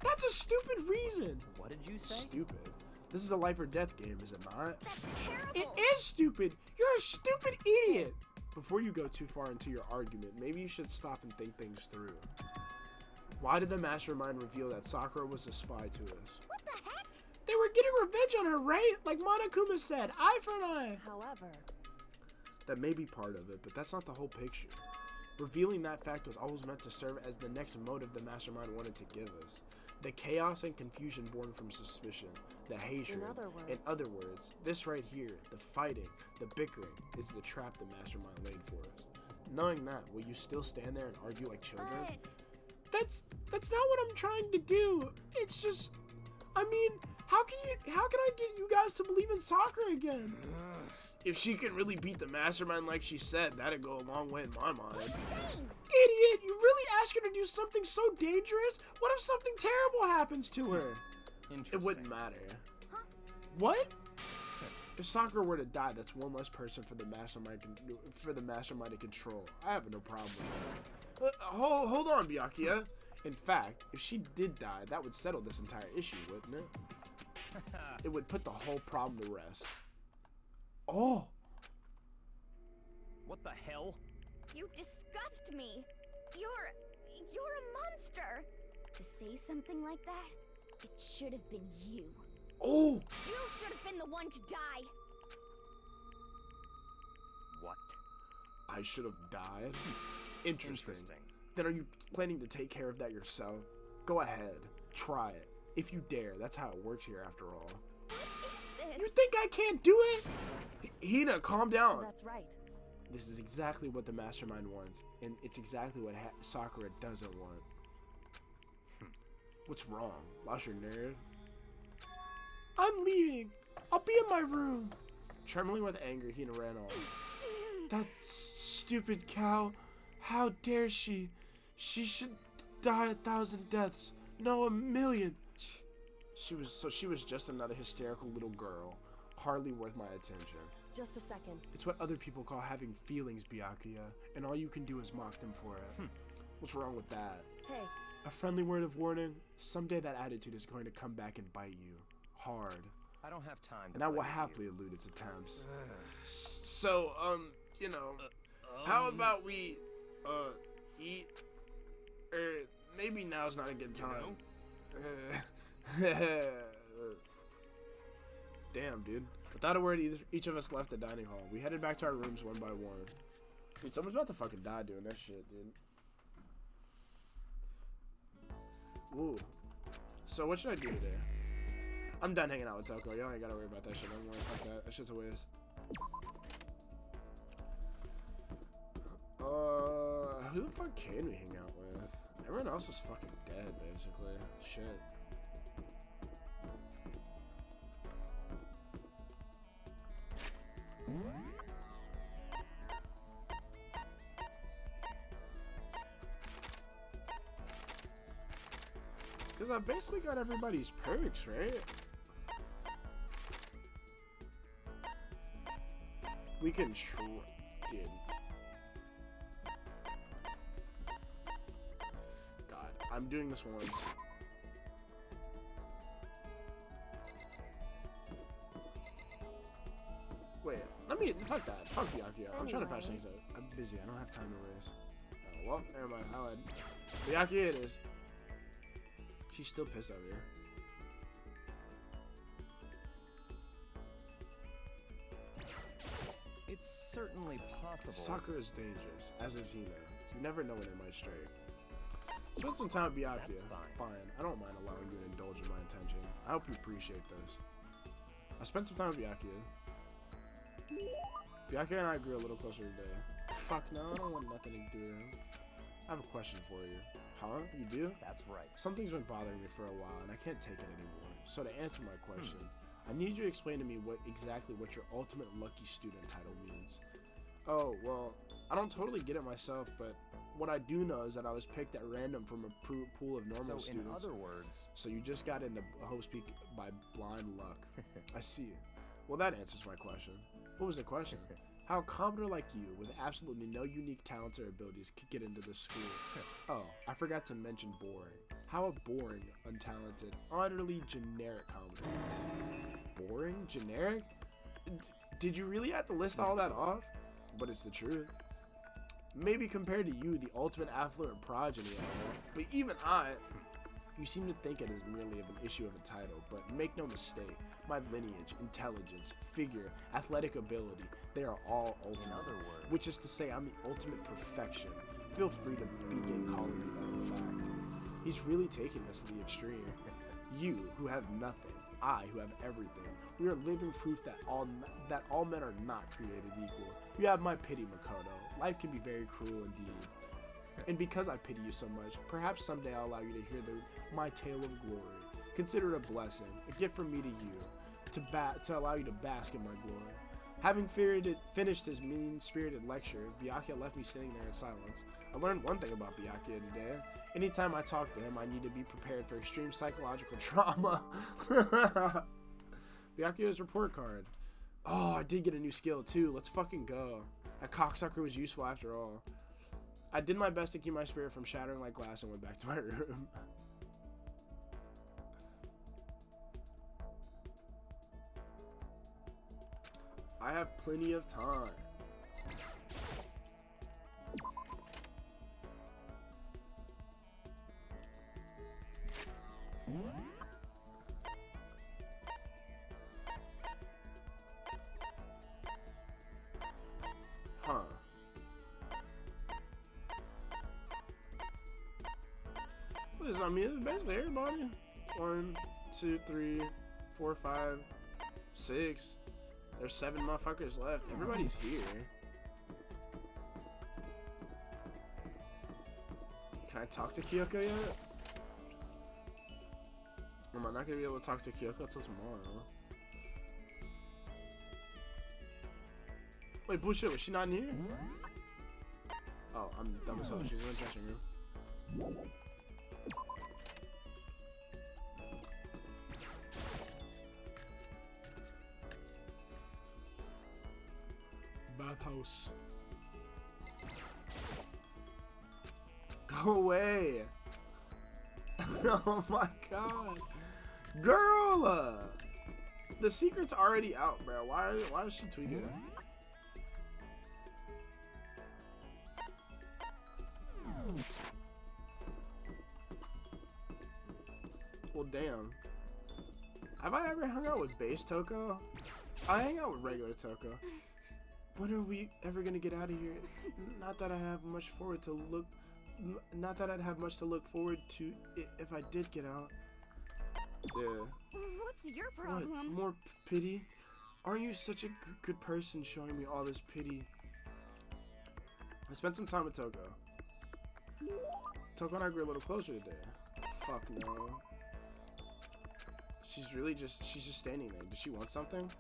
That's a stupid reason. What did you say? Stupid. This is a life or death game, is it not? It is stupid. You're a stupid idiot. Before you go too far into your argument, maybe you should stop and think things through. Why did the Mastermind reveal that Sakura was a spy to us? They were getting revenge on her, right? Like Monokuma said, eye for an eye. However, That may be part of it, but that's not the whole picture. Revealing that fact was always meant to serve as the next motive the Mastermind wanted to give us. The chaos and confusion born from suspicion, the hatred. In other words, this right here, the fighting, the bickering, is the trap the Mastermind laid for us. Knowing that, will you still stand there and argue like children? That's not what I'm trying to do. It's just, I mean, how can I get you guys to believe in Sakura again? If she can really beat the Mastermind like she said, that'd go a long way in my mind. Idiot, you really ask her to do something so dangerous? What if something terrible happens to her? It wouldn't matter. What? If Sakura were to die, that's one less person for the Mastermind to control. I have no problem with that. Hold on, Byakuya. In fact, if she did die, that would settle this entire issue, wouldn't it? It would put the whole problem to rest. Oh! What the hell? you disgust me. You're a monster. To say something like that, it should have been you. Oh! You should have been the one to die. What? I should have died? Interesting. Then are you planning to take care of that yourself? Go ahead. Try it. If you dare. That's how it works here after all. What is this? You think I can't do it? Hina, calm down. That's right. This is exactly what the Mastermind wants, and it's exactly what Sakura doesn't want. What's wrong? Lost your nerve? I'm leaving. I'll be in my room. Trembling with anger, Hina ran off. That stupid cow. How dare she? She should die 1,000 deaths. No, 1,000,000. She was just another hysterical little girl, hardly worth my attention. Just a second. It's what other people call having feelings, Byakuya, and all you can do is mock them for it. What's wrong with that? Hey, A friendly word of warning, someday that attitude is going to come back and bite you. Hard. I don't have time. And I will happily elude its attempts. So, you know, how about we, eat? Or maybe now's not a good time. Damn, dude. Without a word, each of us left the dining hall. We headed back to our rooms one by one. Dude, someone's about to fucking die doing that shit, dude. Ooh. So what should I do today? I'm done hanging out with Toko. Y'all ain't gotta worry about that shit. Don't worry, fuck that. That shit's a waste. Who the fuck can we hang out with? Everyone else is fucking dead, basically. Shit. Because I basically got everybody's perks, right? We can dude. God, I'm doing this once. Wait, fuck that. Fuck Byakuya. I'm trying to patch things out. I'm busy. I don't have time to waste. Oh, well, never mind. I lied. Byakuya it is. She's still pissed over here. It's certainly possible. Soccer is dangerous, as is Hina. You never know when it might strike. Spend some time with Byakuya. That's fine. I don't mind allowing you to indulge in my attention. I hope you appreciate this. I spent some time with Byakuya. Byakuya and I grew a little closer today. Fuck no, I don't want nothing to do with him. I have a question for you. Huh? You do? That's right. Something's been bothering me for a while, and I can't take it anymore. So to answer my question, I need you to explain to me what your ultimate lucky student title means. Oh, well, I don't totally get it myself, but what I do know is that I was picked at random from a pool of normal students. So in other words... So you just got into Host Peak by blind luck. I see. Well, that answers my question. What was the question? How a commoner like you, with absolutely no unique talents or abilities, could get into this school? Oh, I forgot to mention boring. How a boring, untalented, utterly generic commoner got in. Boring? Generic? Did you really have to list all that off? But it's the truth. Maybe compared to you, the ultimate affluent progeny, but even you seem to think it is merely of an issue of a title, but make no mistake, my lineage, intelligence, figure, athletic ability, they are all ultimate. In other words, which is to say I'm the ultimate perfection. Feel free to begin calling me that, in fact. He's really taking this to the extreme. You, who have nothing, I, who have everything, we are living proof that all men are not created equal. You have my pity, Makoto. Life can be very cruel indeed. And because I pity you so much, perhaps someday I'll allow you to hear my tale of glory. Consider it a blessing, a gift from me to you, to allow you to bask in my glory. Having finished his mean-spirited lecture, Byakuya left me sitting there in silence. I learned one thing about Byakuya today. Anytime I talk to him, I need to be prepared for extreme psychological trauma. Byakuya's report card. Oh, I did get a new skill too. Let's fucking go. That cocksucker was useful after all. I did my best to keep my spirit from shattering like glass and went back to my room. I have plenty of time. Huh. I mean, it's basically everybody. 1, 2, 3, 4, 5, 6. There's 7 motherfuckers left. Everybody's here. Can I talk to Kyoko yet? Am I not gonna be able to talk to Kyoko until tomorrow? Wait, bullshit, was she not in here? Oh, I'm dumb as hell. She's in the dressing room. Bathhouse. Go away. Oh my god. Girl! The secret's already out, bro. Why is she tweaking it? Well, damn. Have I ever hung out with base Toko? I hang out with regular Toko. When are we ever gonna get out of here? Not that I have much I'd have much to look forward to if I did get out. Yeah. What's your problem? What? More pity? Aren't you such a good person showing me all this pity? I spent some time with Toko. Toko and I grew a little closer today. Fuck no. She's just standing there. Does she want something?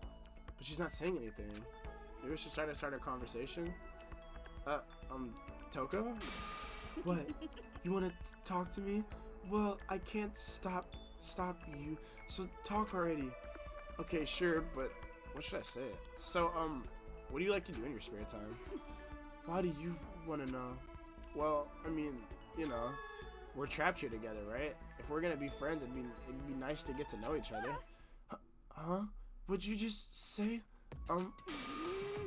But she's not saying anything. Maybe we should try to start a conversation. Toko? What? You want to talk to me? Well, I can't stop you. So talk already. Okay, sure, but what should I say? So, what do you like to do in your spare time? Why do you want to know? Well, I mean, you know, we're trapped here together, right? If we're gonna be friends, it'd be nice to get to know each other. Huh? What'd you just say?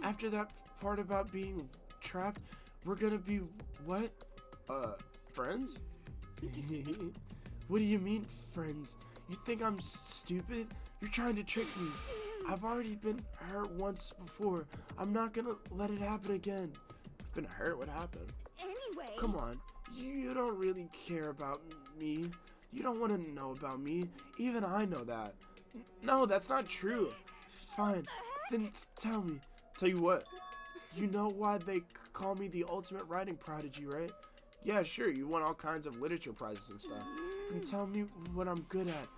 After that part about being trapped, we're gonna be what? Friends? What do you mean, friends? You think I'm stupid? You're trying to trick me. I've already been hurt once before. I'm not gonna let it happen again. I've been hurt? What happened? Anyway. Come on. You don't really care about me. You don't want to know about me. Even I know that. No, that's not true. Fine. Then tell me. Tell you what. You know why they call me the ultimate writing prodigy, right? Yeah, sure. You won all kinds of literature prizes and stuff. Then tell me what I'm good at.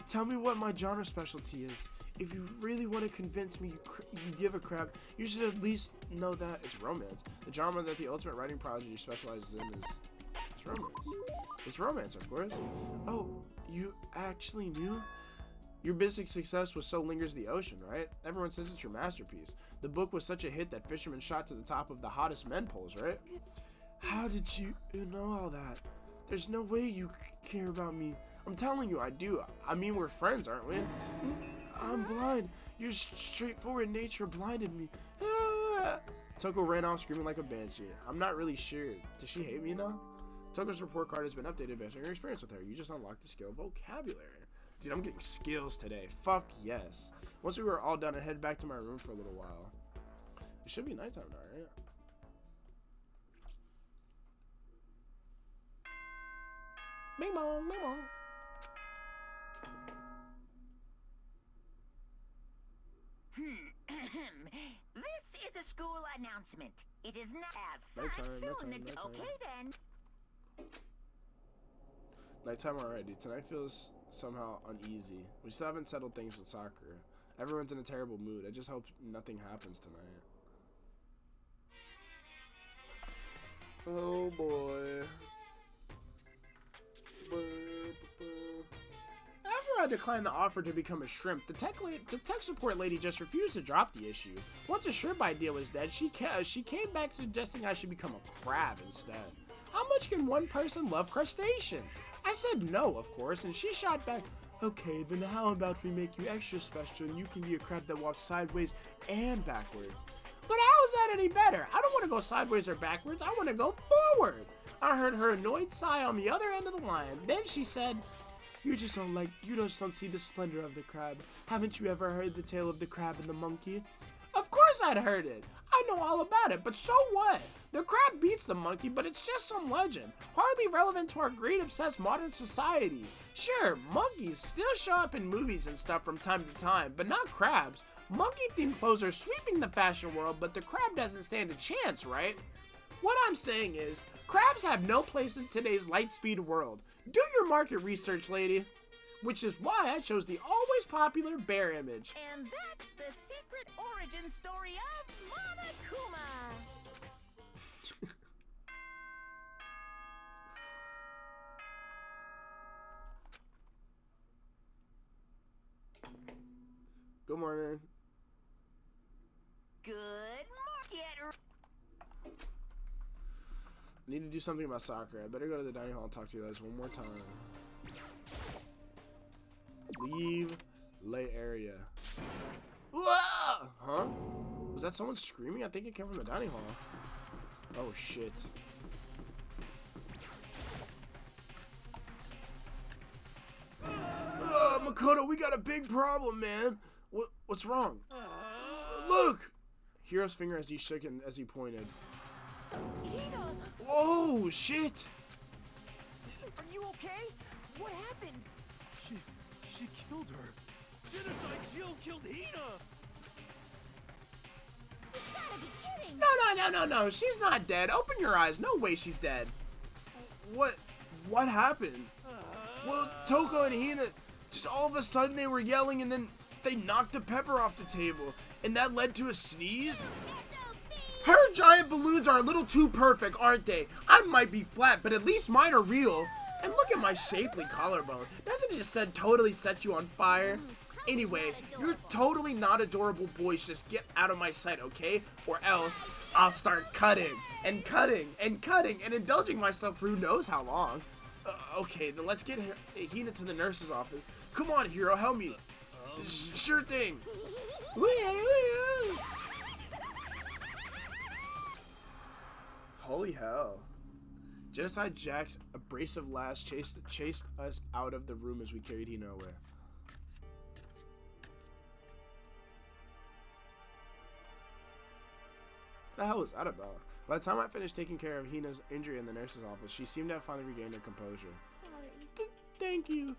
Tell me what my genre specialty is. If you really want to convince me you give a crap, you should at least know that it's romance. The genre that the ultimate writing prodigy specializes in is romance. It's romance, of course. Oh, you actually knew? Your basic success was So Lingers the Ocean, right? Everyone says it's your masterpiece. The book was such a hit that fishermen shot to the top of the hottest men polls, right? How did you know all that? There's no way you care about me. I'm telling you, I do. I mean, we're friends, aren't we? I'm blind. Your straightforward nature blinded me. Toko ran off screaming like a banshee. I'm not really sure. Does she hate me now? Toko's report card has been updated based on your experience with her. You just unlocked the skill vocabulary. Dude, I'm getting skills today. Fuck yes. Once we were all done, I head back to my room for a little while. It should be nighttime now, right? Bing bong, bing bong. This is a school announcement. It is not as such Nighttime. Okay then. Nighttime already. Tonight feels somehow uneasy. We still haven't settled things with soccer. Everyone's in a terrible mood. I just hope nothing happens tonight. Oh boy. After I declined the offer to become a shrimp, the tech support lady just refused to drop the issue. Once a shrimp idea was dead, she came back suggesting I should become a crab instead. How much can one person love crustaceans? I said no, of course, and she shot back, okay, then how about we make you extra special and you can be a crab that walks sideways and backwards? But how is that any better? I don't want to go sideways or backwards, I want to go forward. I heard her annoyed sigh on the other end of the line. Then she said, you just don't see the splendor of the crab. Haven't you ever heard the tale of the crab and the monkey? Of course I'd heard it. I know all about it, but so what? The crab beats the monkey, but it's just some legend, hardly relevant to our great obsessed modern society. Sure, monkeys still show up in movies and stuff from time to time, but not crabs. Monkey-themed clothes are sweeping the fashion world, but the crab doesn't stand a chance, right? What I'm saying is, crabs have no place in today's light-speed world. Do your market research, lady. Which is why I chose the always popular bear image. And that's the secret origin story of Monokuma. Good morning. Good market. I need to do something about soccer. I better go to the dining hall and talk to you guys one more time. Leave lay area. Whoa! Huh? Was that someone screaming? I think it came from the dining hall. Oh shit. Makoto, we got a big problem, man. What's wrong? Look! Hiro's finger as he shook and as he pointed. Whoa, shit! Are you okay? What happened? She killed her. Genocide Jill killed Hina. You gotta be kidding! No, she's not dead. Open your eyes. No way she's dead. What happened? Well, Toko and Hina, just all of a sudden they were yelling and then they knocked the pepper off the table. And that led to a sneeze? Her giant balloons are a little too perfect, aren't they? I might be flat, but at least mine are real. And look at my shapely collarbone. Doesn't it just said totally set you on fire? Anyway, you're totally not adorable boys. Just get out of my sight, okay? Or else I'll start cutting and cutting and cutting and indulging myself for who knows how long. Okay, then let's get Hina to the nurse's office. Come on, Hiro, help me. Sure thing. Holy hell. Genocide Jack's abrasive lash chased us out of the room as we carried Hina away. the hell was that about? By the time I finished taking care of Hina's injury in the nurse's office, she seemed to have finally regained her composure. Sorry. Thank you.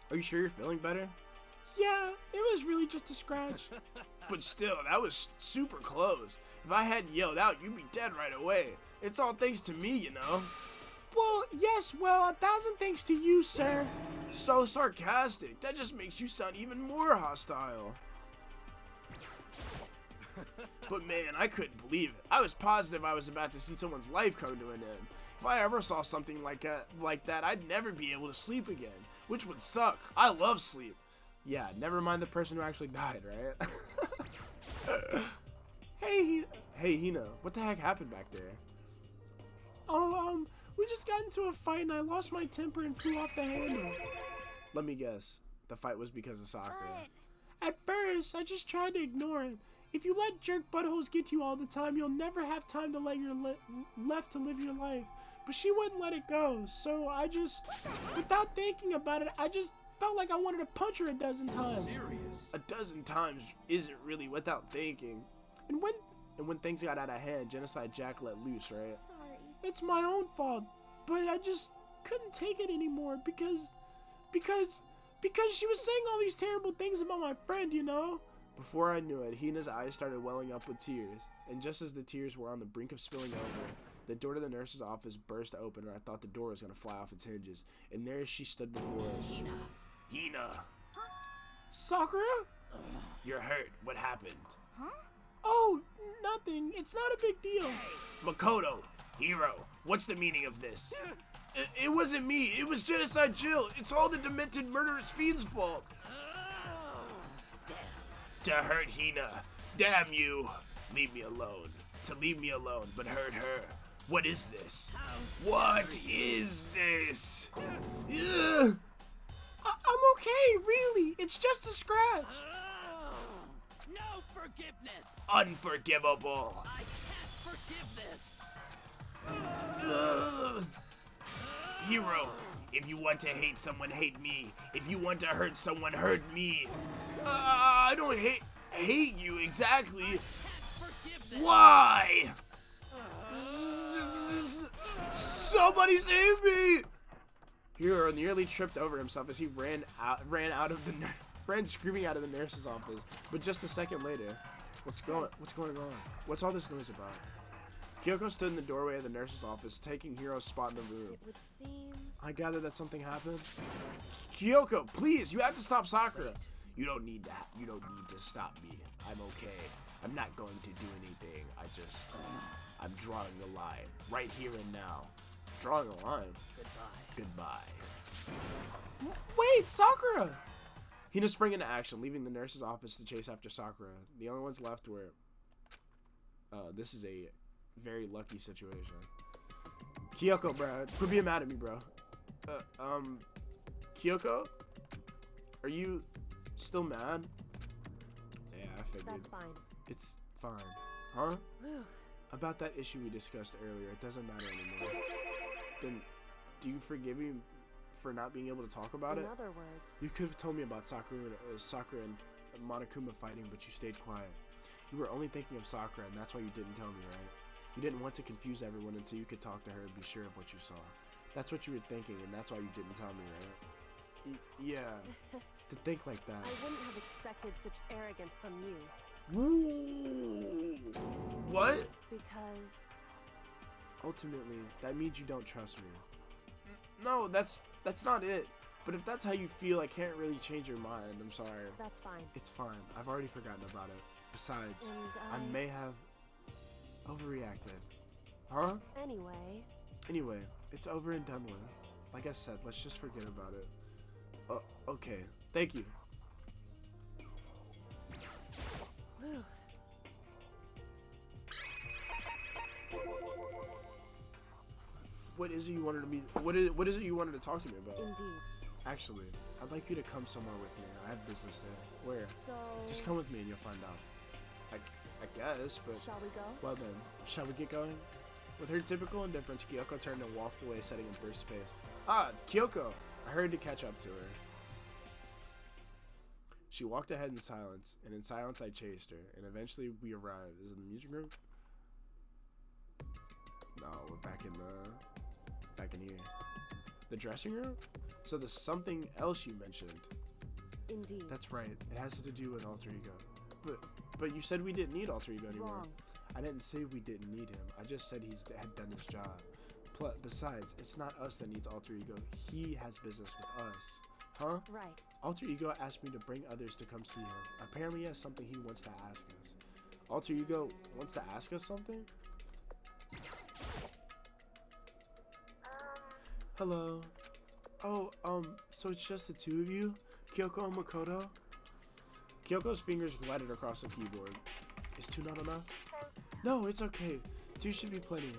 Are you sure you're feeling better? Yeah, it was really just a scratch. But still, that was super close. If I hadn't yelled out, you'd be dead right away. It's all thanks to me, you know. Well, yes, well, 1,000 thanks to you, sir. So sarcastic. That just makes you sound even more hostile. But man, I couldn't believe it. I was positive I was about to see someone's life come to an end. If I ever saw something like that, I'd never be able to sleep again, which would suck. I love sleep. Yeah, never mind the person who actually died, right? Hey, Hey, Hina, what the heck happened back there? oh, we just got into a fight and I lost my temper and flew off the handle. Let me guess. The fight was because of Sakura. At first, I just tried to ignore it. If you let jerk buttholes get to you all the time, you'll never have time to let your left to live your life. But she wouldn't let it go, so I just, without thinking about it, I just felt like I wanted to punch her a dozen times. Serious? A dozen times isn't really without thinking. And when things got out of hand, Genocide Jack let loose, right? Sorry. it's my own fault, but I just couldn't take it anymore because she was saying all these terrible things about my friend, you know? Before I knew it, Hina's eyes started welling up with tears, and just as the tears were on the brink of spilling over, the door to the nurse's office burst open, and I thought the door was going to fly off its hinges. And there she stood before us. Hina, Sakura? you're hurt. What happened? Oh, nothing. It's not a big deal. Makoto, Hiro, what's the meaning of this? It wasn't me. It was Genocide Jill. It's all the demented murderous fiend's fault. To hurt Hina. Damn you. Leave me alone. To leave me alone, but hurt her. What is this? What is this? Ugh. I'm okay, really. It's just a scratch. No forgiveness! Unforgivable. I can't forgive this! Ugh. Hero, if you want to hate someone, hate me. If you want to hurt someone, hurt me. I don't hate you exactly. Can't forgive this! Why? Somebody save me! Hiro nearly tripped over himself as he ran screaming out of the nurse's office. But just a second later, what's going on? What's all this noise about? Kyoko stood in the doorway of the nurse's office, taking Hiro's spot in the room. It would seem. I gather that something happened. Kyoko, please, you have to stop Sakura. You don't need that. You don't need to stop me. I'm okay. I'm not going to do anything. I'm drawing the line right here and now. Drawing a line. Goodbye. Wait, Sakura! Hina sprang into action, leaving the nurse's office to chase after Sakura. The only ones left were... this is a very lucky situation. Kyoko, bro. Quit being mad at me, bro. Kyoko? Are you still mad? Yeah, I figured. That's fine. It's fine. Huh? About that issue we discussed earlier, it doesn't matter anymore. Then, do you forgive me for not being able to talk about it? In other words, You could have told me about Sakura and Monokuma fighting, but you stayed quiet. You were only thinking of Sakura, and that's why you didn't tell me, right? You didn't want to confuse everyone until you could talk to her and be sure of what you saw. That's what you were thinking, and that's why you didn't tell me, right? Yeah. To think like that. I wouldn't have expected such arrogance from you. Ooh. What? Because Ultimately, that means you don't trust me. No, that's not it. But if that's how you feel, I can't really change your mind. I'm sorry. that's fine. It's fine. I've already forgotten about it. Besides, And I may have overreacted. Huh? Anyway, It's over and done with. Like I said, let's just forget about it. Okay. Thank you. whew, What is it you wanted me? What is it you wanted to talk to me about? indeed. Actually, I'd like you to come somewhere with me. I have business there. Where? So, Just come with me and you'll find out. I guess, but shall we go? well then, shall we get going? With her typical indifference, Kyoko turned and walked away, setting a brisk pace. Ah, Kyoko! I hurried to catch up to her. She walked ahead in silence, and in silence I chased her, and eventually we arrived. Is it the music room? back in here. The dressing room? So there's something else you mentioned. Indeed. That's right. It has to do with alter ego. But you said we didn't need alter ego anymore. Wrong. I didn't say we didn't need him. I just said had done his job. Besides, it's not us that needs alter ego. He has business with us. Huh? Right. Alter ego asked me to bring others to come see him. Apparently he has something he wants to ask us. Alter ego wants to ask us something? Hello. Oh, so it's just the two of you? Kyoko and Makoto? Kyoko's fingers glided across the keyboard. Is 2 not enough? No, it's okay. 2 should be plenty.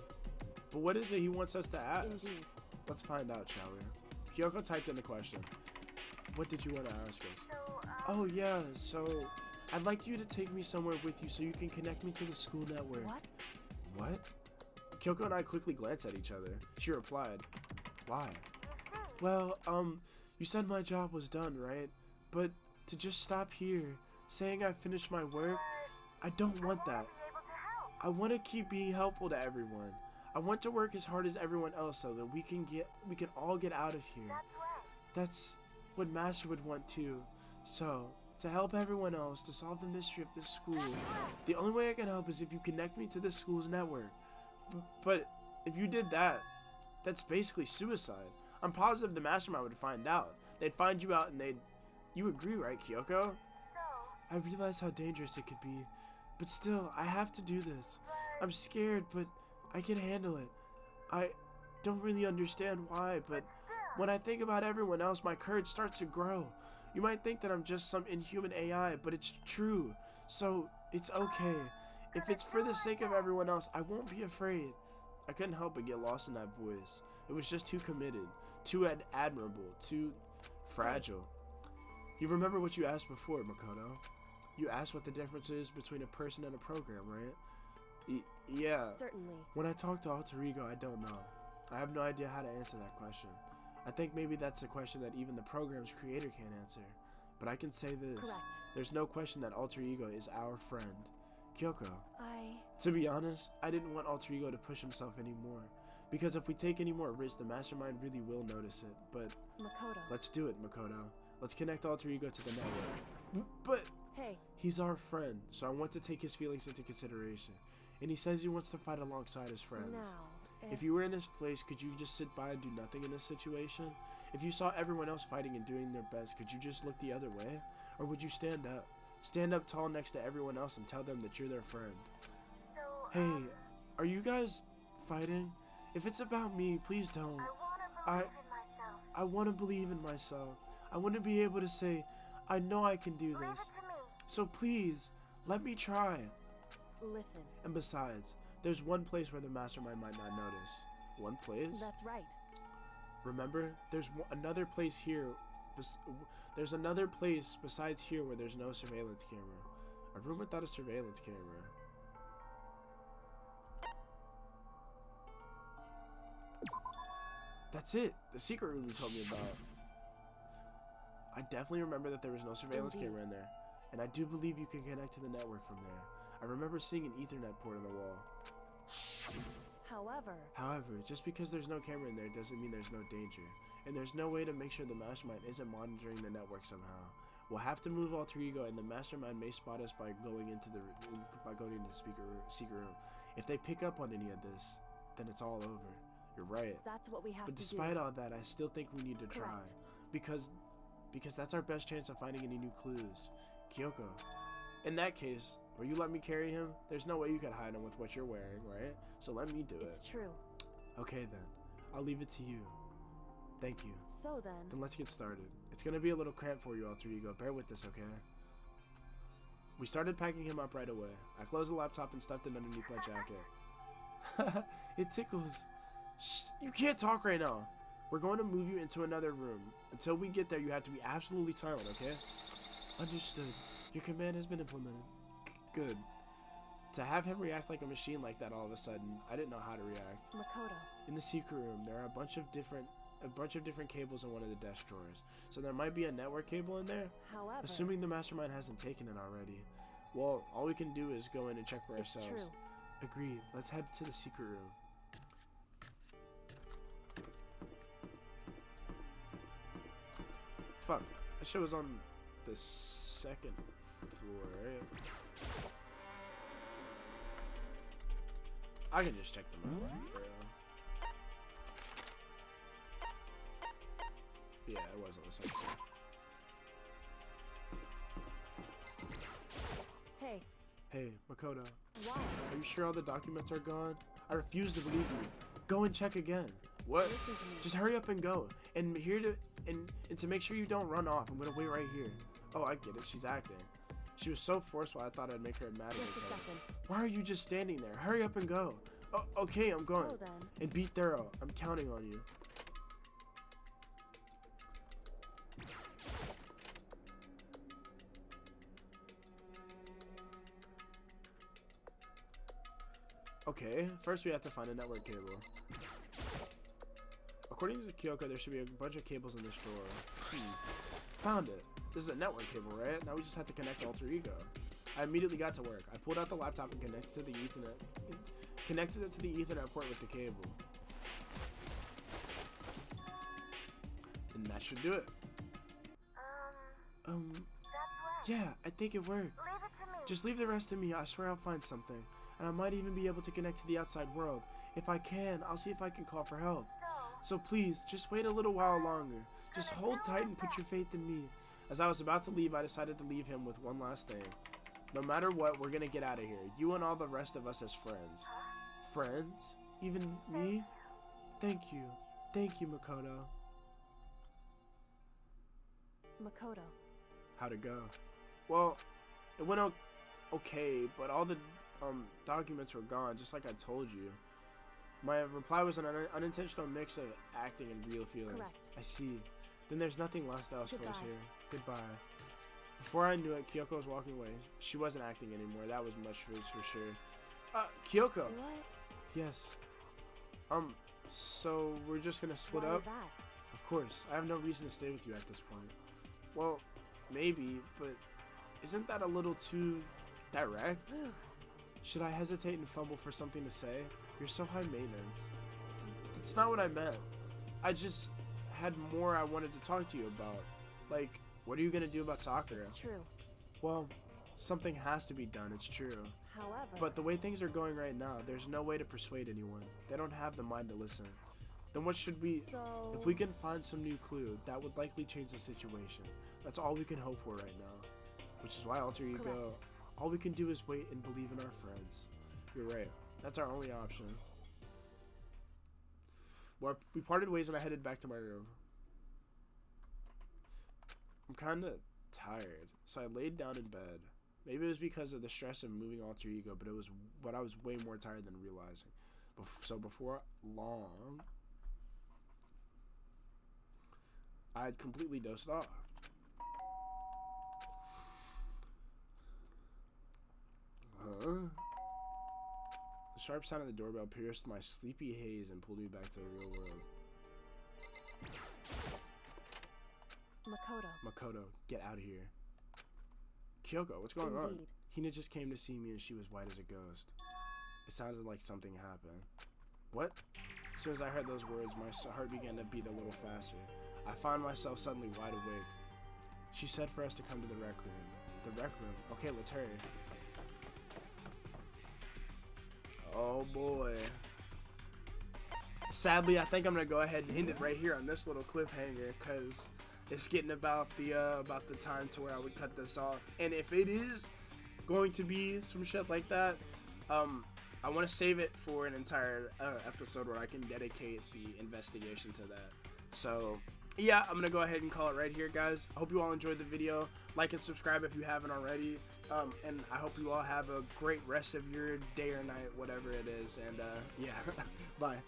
But what is it he wants us to ask? Indeed. Let's find out, shall we? Kyoko typed in the question. What did you want to ask us? Oh yeah, so I'd like you to take me somewhere with you so you can connect me to the school network. What? What? Kyoko and I quickly glanced at each other. She replied, why? Well, you said my job was done, right? But to just stop here, saying I finished my work, I don't want that. I want to keep being helpful to everyone. I want to work as hard as everyone else so that we can all get out of here. That's what Master would want too. So, to help everyone else to solve the mystery of this school, the only way I can help is if you connect me to this school's network. But if you did that, that's basically suicide. I'm positive the mastermind would find out. They'd find you out and You agree, right, Kyoko? I realize how dangerous it could be, but still, I have to do this. I'm scared, but I can handle it. I don't really understand why, but when I think about everyone else, my courage starts to grow. You might think that I'm just some inhuman AI, but it's true. So, it's okay. If it's for the sake of everyone else, I won't be afraid. I couldn't help but get lost in that voice. It was just too committed, too admirable, too fragile. You remember what you asked before, Makoto? You asked what the difference is between a person and a program, right? Yeah. Certainly. When I talk to Alter Ego, I don't know. I have no idea how to answer that question. I think maybe that's a question that even the program's creator can't answer. But I can say this. Correct. There's no question that Alter Ego is our friend. Kyoko. I To be honest, I didn't want Alter Ego to push himself anymore. Because if we take any more risks, the mastermind really will notice it. But Makoto. let's do it, Makoto. Let's connect Alter Ego to the network. But Hey. he's our friend, so I want to take his feelings into consideration. And he says he wants to fight alongside his friends. Now, If you were in his place, could you just sit by and do nothing in this situation? If you saw everyone else fighting and doing their best, could you just look the other way? Or would you stand up? Stand up tall next to everyone else and tell them that you're their friend. Hey, are you guys fighting? If it's about me, please don't. I want to believe in myself. I want to be able to say, I know I can do this. So please, let me try. Listen. And besides, there's one place where the mastermind might not notice. One place? That's right. Remember, there's another place here. There's another place besides here where there's no surveillance camera. A room without a surveillance camera. That's it. The secret room you told me about. I definitely remember that there was no surveillance camera in there. And I do believe you can connect to the network from there. I remember seeing an Ethernet port on the wall. However, just because there's no camera in there doesn't mean there's no danger. And there's no way to make sure the mastermind isn't monitoring the network somehow. We'll have to move Alter Ego, and the mastermind may spot us by going into the secret room. If they pick up on any of this, then it's all over. You're right. That's what we have But to do. despite all that, I still think we need to try. Correct. Because that's our best chance of finding any new clues. Kyoko. In that case, will you let me carry him? There's no way you could hide him with what you're wearing, right? So let me do it. It's true. Okay then. I'll leave it to you. Thank you. So then Let's get started. It's gonna be a little cramped for you, Alter Ego. Bear with us, okay? We started packing him up right away. I closed the laptop and stuffed it underneath my jacket. It tickles. Shh, you can't talk right now. We're going to move you into another room. Until we get there, you have to be absolutely silent, okay? Understood. Your command has been implemented. Good. To have him react like a machine like that all of a sudden, I didn't know how to react. Makoto. In the secret room, there are a bunch of different cables in one of the desk drawers. So there might be a network cable in there. However, Assuming the mastermind hasn't taken it already. Well, all we can do is go in and check for it's ourselves. true. Agreed. Let's head to the secret room. fuck? That shit was on the second floor, right? I can just check them out. Yeah, it was on the second floor. Hey. Hey, Makoto. Why? Are you sure all the documents are gone? I refuse to believe you. Go and check again. What? Listen to me. Just hurry up and go. And to make sure you don't run off, I'm gonna wait right here. Oh, I get it. She's acting. She was so forceful, I thought I'd make her mad at Just a herself. second. Why are you just standing there? Hurry up and go. Oh, okay, I'm going. So then. And be thorough. I'm counting on you. Okay, first we have to find a network cable. According to Kyoko, there should be a bunch of cables in this drawer. Found it. This is a network cable, right? Now we just have to connect Alter Ego. I immediately got to work. I pulled out the laptop and connected it to the Ethernet port with the cable. And that should do it. That's right. Yeah, I think it worked. Leave it to me. Just leave the rest to me. I swear I'll find something. And I might even be able to connect to the outside world. If I can, I'll see if I can call for help. So please, just wait a little while longer. Just hold tight and put your faith in me. As I was about to leave, I decided to leave him with one last thing. No matter what, we're gonna get out of here. You and all the rest of us as friends. Friends? Even me? Thank you. Thank you, Makoto. Makoto. How'd it go? Well, it went okay, but all the documents were gone, just like I told you. My reply was an unintentional mix of acting and real feelings. Correct. I see. Then there's nothing else for us Goodbye. here. Goodbye. Before I knew it, Kyoko was walking away. She wasn't acting anymore. That was much for sure. Kyoko. What? Yes. So we're just gonna split Why up? is that? Of course. I have no reason to stay with you at this point. Well, maybe, but isn't that a little too direct? Phew. Should I hesitate and fumble for something to say? You're so high maintenance. That's not what I meant. I just had more I wanted to talk to you about. Like, what are you gonna do about Sakura? It's true. Well, something has to be done, it's true. However. But the way things are going right now, there's no way to persuade anyone. They don't have the mind to listen. Then what should we... So... If we can find some new clue, that would likely change the situation. That's all we can hope for right now. Which is why, Alter Ego, Correct. all we can do is wait and believe in our friends. You're right. That's our only option. Well, we parted ways and I headed back to my room. I'm kind of tired, so I laid down in bed. Maybe it was because of the stress of moving Alter Ego, but I was way more tired than realizing. So before long, I had completely dozed off. Huh? The sharp sound of the doorbell pierced my sleepy haze and pulled me back to the real world. Makoto, get out of here. Kyoko, what's going on? Indeed. Hina just came to see me and she was white as a ghost. It sounded like something happened. What? As soon as I heard those words, my heart began to beat a little faster. I found myself suddenly wide awake. She said for us to come to the rec room. The rec room? Okay, let's hurry. Oh boy. Sadly, I think I'm gonna go ahead and end it right here on this little cliffhanger, because it's getting about the time to where I would cut this off. And if it is going to be some shit like that, I want to save it for an entire episode where I can dedicate the investigation to that. So yeah, I'm gonna go ahead and call it right here, guys. I hope you all enjoyed the video. Like and subscribe if you haven't already. And I hope you all have a great rest of your day or night, whatever it is. And yeah, bye.